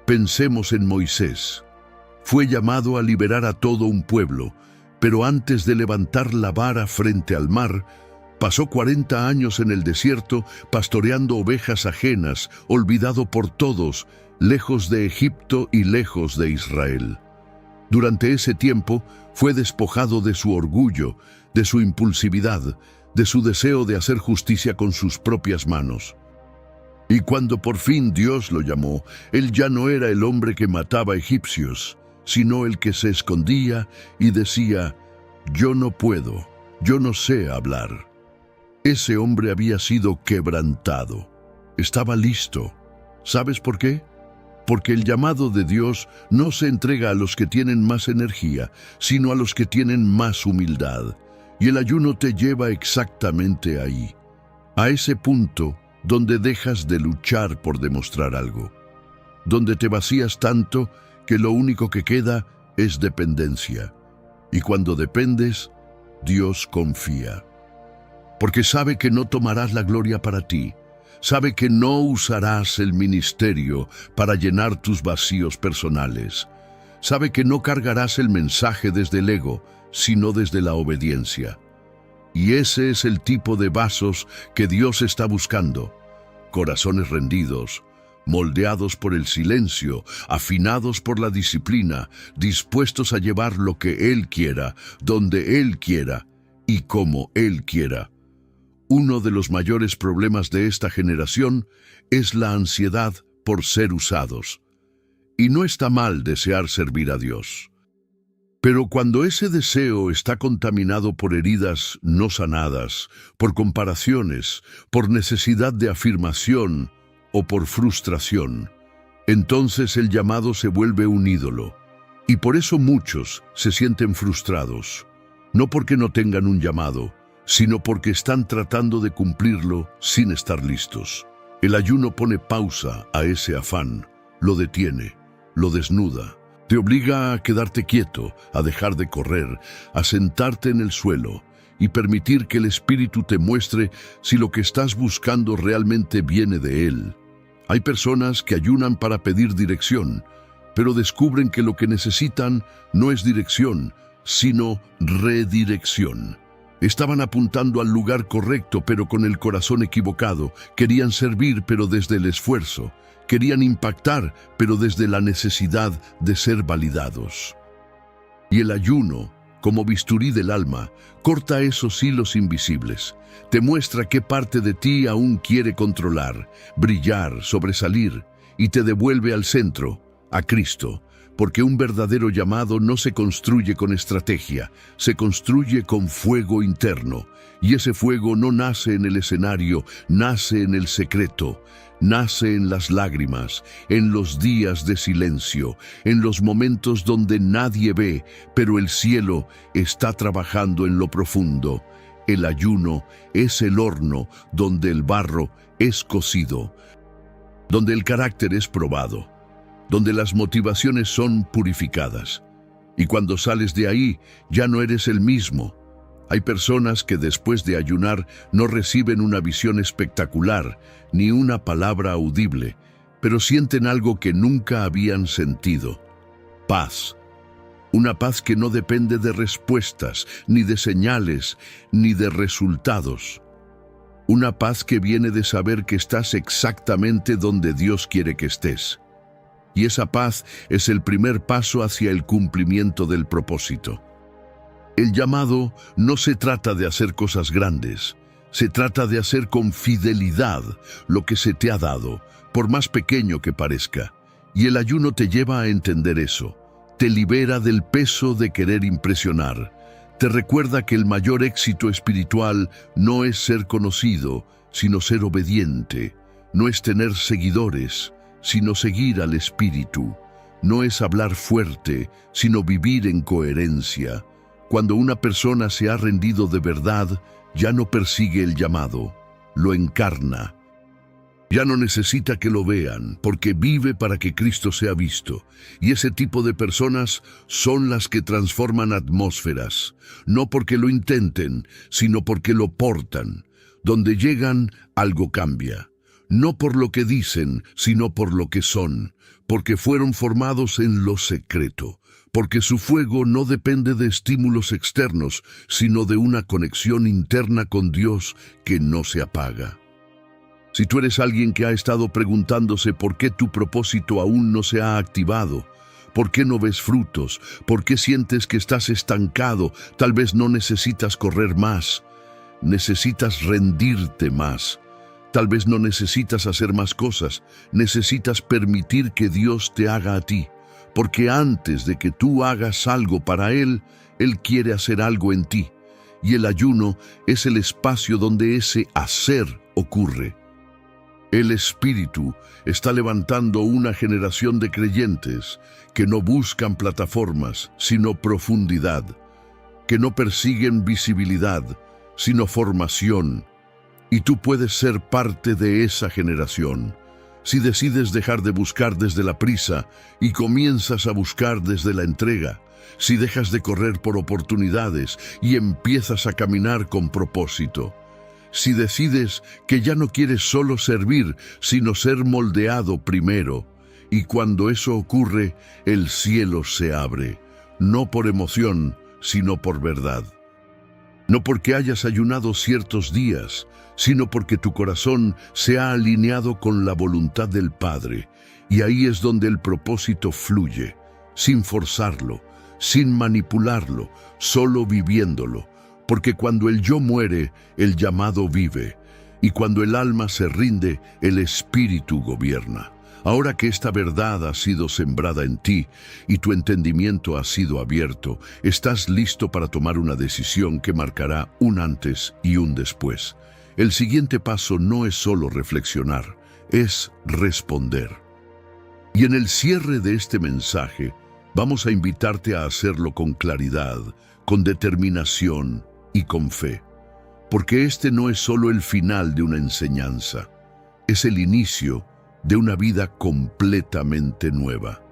Pensemos en Moisés. Fue llamado a liberar a todo un pueblo, pero antes de levantar la vara frente al mar, pasó 40 años en el desierto pastoreando ovejas ajenas, olvidado por todos, lejos de Egipto y lejos de Israel. Durante ese tiempo fue despojado de su orgullo, de su impulsividad, de su deseo de hacer justicia con sus propias manos. Y cuando por fin Dios lo llamó, él ya no era el hombre que mataba egipcios, sino el que se escondía y decía: «Yo no puedo, yo no sé hablar». Ese hombre había sido quebrantado. Estaba listo. ¿Sabes por qué? Porque el llamado de Dios no se entrega a los que tienen más energía, sino a los que tienen más humildad. Y el ayuno te lleva exactamente ahí, a ese punto donde dejas de luchar por demostrar algo, donde te vacías tanto que lo único que queda es dependencia. Y cuando dependes, Dios confía. Porque sabe que no tomarás la gloria para ti, sabe que no usarás el ministerio para llenar tus vacíos personales. Sabe que no cargarás el mensaje desde el ego, sino desde la obediencia. Y ese es el tipo de vasos que Dios está buscando. Corazones rendidos, moldeados por el silencio, afinados por la disciplina, dispuestos a llevar lo que Él quiera, donde Él quiera y como Él quiera. Uno de los mayores problemas de esta generación es la ansiedad por ser usados. Y no está mal desear servir a Dios. Pero cuando ese deseo está contaminado por heridas no sanadas, por comparaciones, por necesidad de afirmación o por frustración, entonces el llamado se vuelve un ídolo. Y por eso muchos se sienten frustrados, no porque no tengan un llamado, sino porque están tratando de cumplirlo sin estar listos. El ayuno pone pausa a ese afán, lo detiene, lo desnuda. Te obliga a quedarte quieto, a dejar de correr, a sentarte en el suelo y permitir que el Espíritu te muestre si lo que estás buscando realmente viene de Él. Hay personas que ayunan para pedir dirección, pero descubren que lo que necesitan no es dirección, sino redirección. Estaban apuntando al lugar correcto, pero con el corazón equivocado. Querían servir, pero desde el esfuerzo. Querían impactar, pero desde la necesidad de ser validados. Y el ayuno, como bisturí del alma, corta esos hilos invisibles. Te muestra qué parte de ti aún quiere controlar, brillar, sobresalir, y te devuelve al centro, a Cristo. Porque un verdadero llamado no se construye con estrategia, se construye con fuego interno. Y ese fuego no nace en el escenario, nace en el secreto. Nace en las lágrimas, en los días de silencio, en los momentos donde nadie ve, pero el cielo está trabajando en lo profundo. El ayuno es el horno donde el barro es cocido, donde el carácter es probado, donde las motivaciones son purificadas. Y cuando sales de ahí, ya no eres el mismo. Hay personas que después de ayunar no reciben una visión espectacular, ni una palabra audible, pero sienten algo que nunca habían sentido: paz. Una paz que no depende de respuestas, ni de señales, ni de resultados. Una paz que viene de saber que estás exactamente donde Dios quiere que estés. Y esa paz es el primer paso hacia el cumplimiento del propósito. El llamado no se trata de hacer cosas grandes, se trata de hacer con fidelidad lo que se te ha dado, por más pequeño que parezca. Y el ayuno te lleva a entender eso, te libera del peso de querer impresionar, te recuerda que el mayor éxito espiritual no es ser conocido, sino ser obediente, no es tener seguidores, sino seguir al Espíritu, no es hablar fuerte, sino vivir en coherencia. Cuando una persona se ha rendido de verdad, ya no persigue el llamado, lo encarna. Ya no necesita que lo vean, porque vive para que Cristo sea visto. Y ese tipo de personas son las que transforman atmósferas, no porque lo intenten, sino porque lo portan. Donde llegan, algo cambia. No por lo que dicen, sino por lo que son, porque fueron formados en lo secreto. Porque su fuego no depende de estímulos externos, sino de una conexión interna con Dios que no se apaga. Si tú eres alguien que ha estado preguntándose por qué tu propósito aún no se ha activado, por qué no ves frutos, por qué sientes que estás estancado, tal vez no necesitas correr más, necesitas rendirte más. Tal vez no necesitas hacer más cosas, necesitas permitir que Dios te haga a ti. Porque antes de que tú hagas algo para Él, Él quiere hacer algo en ti. Y el ayuno es el espacio donde ese hacer ocurre. El Espíritu está levantando una generación de creyentes que no buscan plataformas, sino profundidad, que no persiguen visibilidad, sino formación. Y tú puedes ser parte de esa generación. Si decides dejar de buscar desde la prisa y comienzas a buscar desde la entrega, si dejas de correr por oportunidades y empiezas a caminar con propósito, si decides que ya no quieres solo servir, sino ser moldeado primero, y cuando eso ocurre, el cielo se abre, no por emoción, sino por verdad. no porque hayas ayunado ciertos días, sino porque tu corazón se ha alineado con la voluntad del Padre, y ahí es donde el propósito fluye, sin forzarlo, sin manipularlo, solo viviéndolo, porque cuando el yo muere, el llamado vive, y cuando el alma se rinde, el espíritu gobierna. Ahora que esta verdad ha sido sembrada en ti y tu entendimiento ha sido abierto, estás listo para tomar una decisión que marcará un antes y un después. El siguiente paso no es solo reflexionar, es responder. Y en el cierre de este mensaje, vamos a invitarte a hacerlo con claridad, con determinación y con fe. Porque este no es solo el final de una enseñanza, es el inicio de una vida completamente nueva.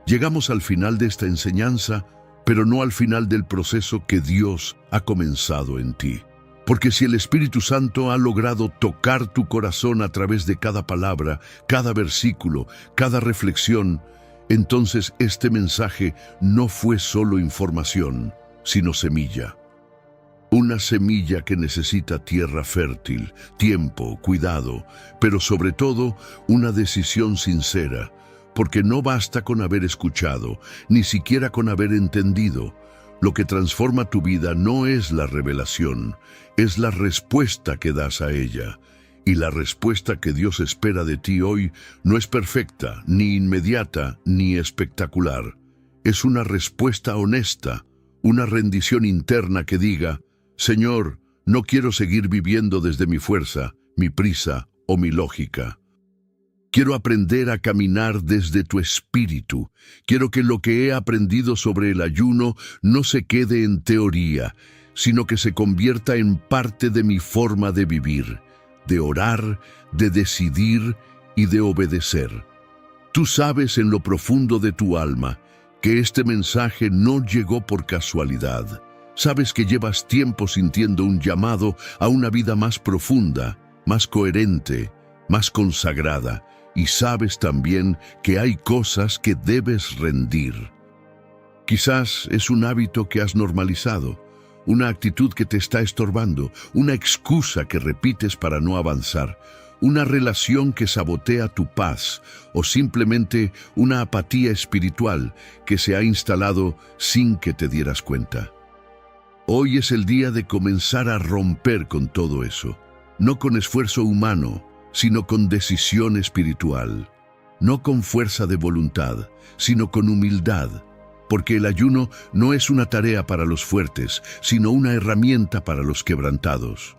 Llegamos al final de esta enseñanza, pero no al final del proceso que Dios ha comenzado en ti. Porque si el Espíritu Santo ha logrado tocar tu corazón a través de cada palabra, cada versículo, cada reflexión, entonces este mensaje no fue solo información, sino semilla. Una semilla que necesita tierra fértil, tiempo, cuidado, pero sobre todo una decisión sincera, porque no basta con haber escuchado, ni siquiera con haber entendido. Lo que transforma tu vida no es la revelación, es la respuesta que das a ella. Y la respuesta que Dios espera de ti hoy no es perfecta, ni inmediata, ni espectacular. Es una respuesta honesta, una rendición interna que diga: Señor, no quiero seguir viviendo desde mi fuerza, mi prisa o mi lógica. Quiero aprender a caminar desde tu espíritu. Quiero que lo que he aprendido sobre el ayuno no se quede en teoría, sino que se convierta en parte de mi forma de vivir, de orar, de decidir y de obedecer. Tú sabes en lo profundo de tu alma que este mensaje no llegó por casualidad. Sabes que llevas tiempo sintiendo un llamado a una vida más profunda, más coherente, más consagrada, y sabes también que hay cosas que debes rendir. Quizás es un hábito que has normalizado, una actitud que te está estorbando, una excusa que repites para no avanzar, una relación que sabotea tu paz o simplemente una apatía espiritual que se ha instalado sin que te dieras cuenta. Hoy es el día de comenzar a romper con todo eso, no con esfuerzo humano, sino con decisión espiritual, no con fuerza de voluntad, sino con humildad, porque el ayuno no es una tarea para los fuertes, sino una herramienta para los quebrantados.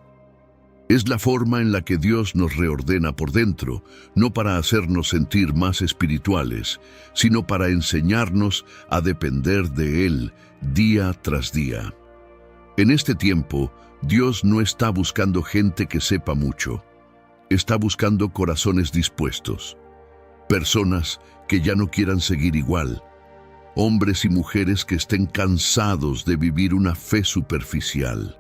Es la forma en la que Dios nos reordena por dentro, no para hacernos sentir más espirituales, sino para enseñarnos a depender de Él día tras día. En este tiempo, Dios no está buscando gente que sepa mucho. Está buscando corazones dispuestos, personas que ya no quieran seguir igual, hombres y mujeres que estén cansados de vivir una fe superficial,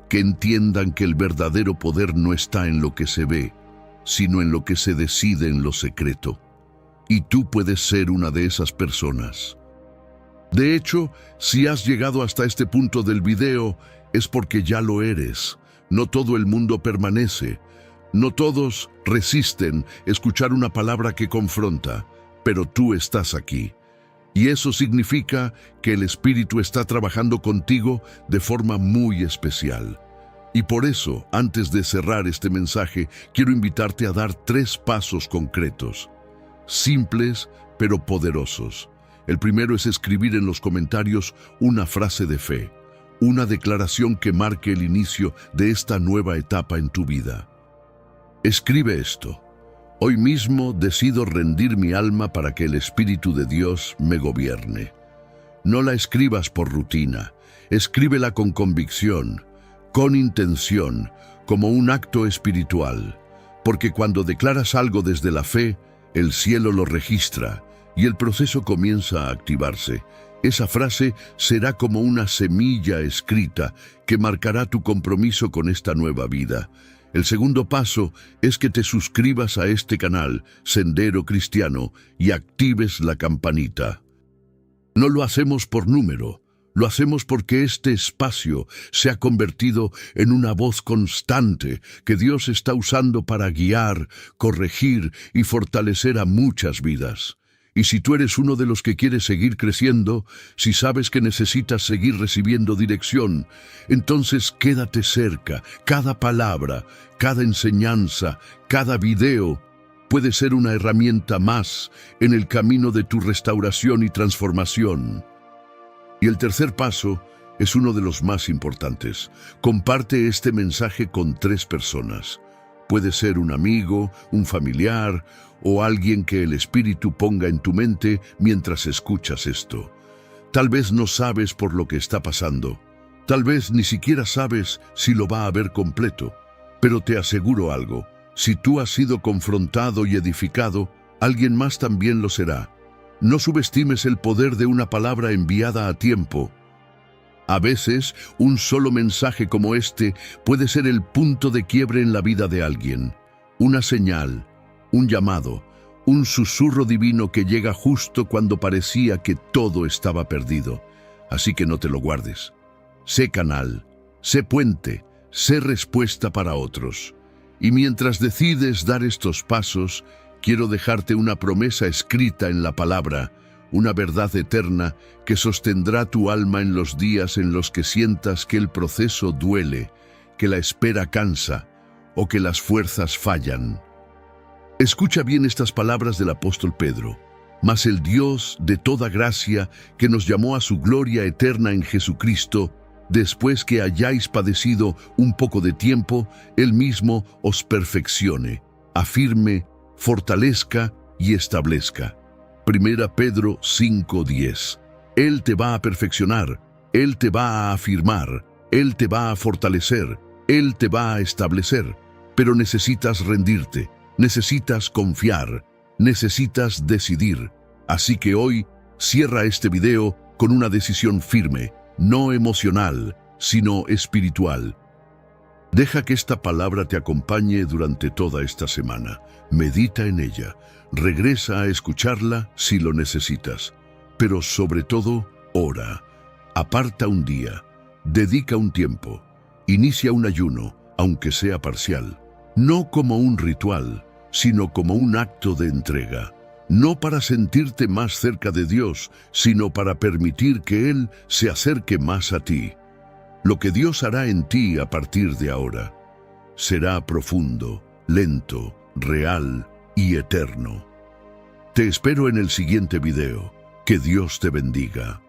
que entiendan que el verdadero poder no está en lo que se ve, sino en lo que se decide en lo secreto. Y tú puedes ser una de esas personas. De hecho, si has llegado hasta este punto del video, es porque ya lo eres. No todo el mundo permanece. No todos resisten escuchar una palabra que confronta, pero tú estás aquí. Y eso significa que el Espíritu está trabajando contigo de forma muy especial. Y por eso, antes de cerrar este mensaje, quiero invitarte a dar 3 pasos concretos, simples pero poderosos. El primero es escribir en los comentarios una frase de fe, una declaración que marque el inicio de esta nueva etapa en tu vida. Escribe esto: hoy mismo decido rendir mi alma para que el Espíritu de Dios me gobierne. No la escribas por rutina, escríbela con convicción, con intención, como un acto espiritual, porque cuando declaras algo desde la fe, el cielo lo registra y el proceso comienza a activarse. Esa frase será como una semilla escrita que marcará tu compromiso con esta nueva vida. El segundo paso es que te suscribas a este canal, Sendero Cristiano, y actives la campanita. No lo hacemos por número, Lo hacemos porque este espacio se ha convertido en una voz constante que Dios está usando para guiar, corregir y fortalecer a muchas vidas. Y si tú eres uno de los que quiere seguir creciendo, si sabes que necesitas seguir recibiendo dirección, entonces quédate cerca. Cada palabra, cada enseñanza, cada video puede ser una herramienta más en el camino de tu restauración y transformación. Y el tercer paso es uno de los más importantes. Comparte este mensaje con 3 personas. Puede ser un amigo, un familiar o alguien que el Espíritu ponga en tu mente mientras escuchas esto. Tal vez no sabes por lo que está pasando. Tal vez ni siquiera sabes si lo va a ver completo. Pero te aseguro algo. Si tú has sido confrontado y edificado, alguien más también lo será. No subestimes el poder de una palabra enviada a tiempo. A veces, un solo mensaje como este puede ser el punto de quiebre en la vida de alguien. Una señal, un llamado, un susurro divino que llega justo cuando parecía que todo estaba perdido. Así que no te lo guardes. Sé canal, sé puente, sé respuesta para otros. Y mientras decides dar estos pasos, quiero dejarte una promesa escrita en la palabra, una verdad eterna que sostendrá tu alma en los días en los que sientas que el proceso duele, que la espera cansa o que las fuerzas fallan. Escucha bien estas palabras del apóstol Pedro. Mas el Dios de toda gracia, que nos llamó a su gloria eterna en Jesucristo, después que hayáis padecido un poco de tiempo, Él mismo os perfeccione, afirme, fortalezca y establezca. 1 Pedro 5:10. Él te va a perfeccionar, Él te va a afirmar, Él te va a fortalecer, Él te va a establecer. Pero necesitas rendirte, necesitas confiar, necesitas decidir. Así que hoy, cierra este video con una decisión firme, no emocional, sino espiritual. Deja que esta palabra te acompañe durante toda esta semana. Medita en ella. Regresa a escucharla si lo necesitas. Pero sobre todo, ora. Aparta un día. Dedica un tiempo. Inicia un ayuno, aunque sea parcial. No como un ritual, sino como un acto de entrega. No para sentirte más cerca de Dios, sino para permitir que Él se acerque más a ti. Lo que Dios hará en ti a partir de ahora será profundo, lento, real y eterno. Te espero en el siguiente video. Que Dios te bendiga.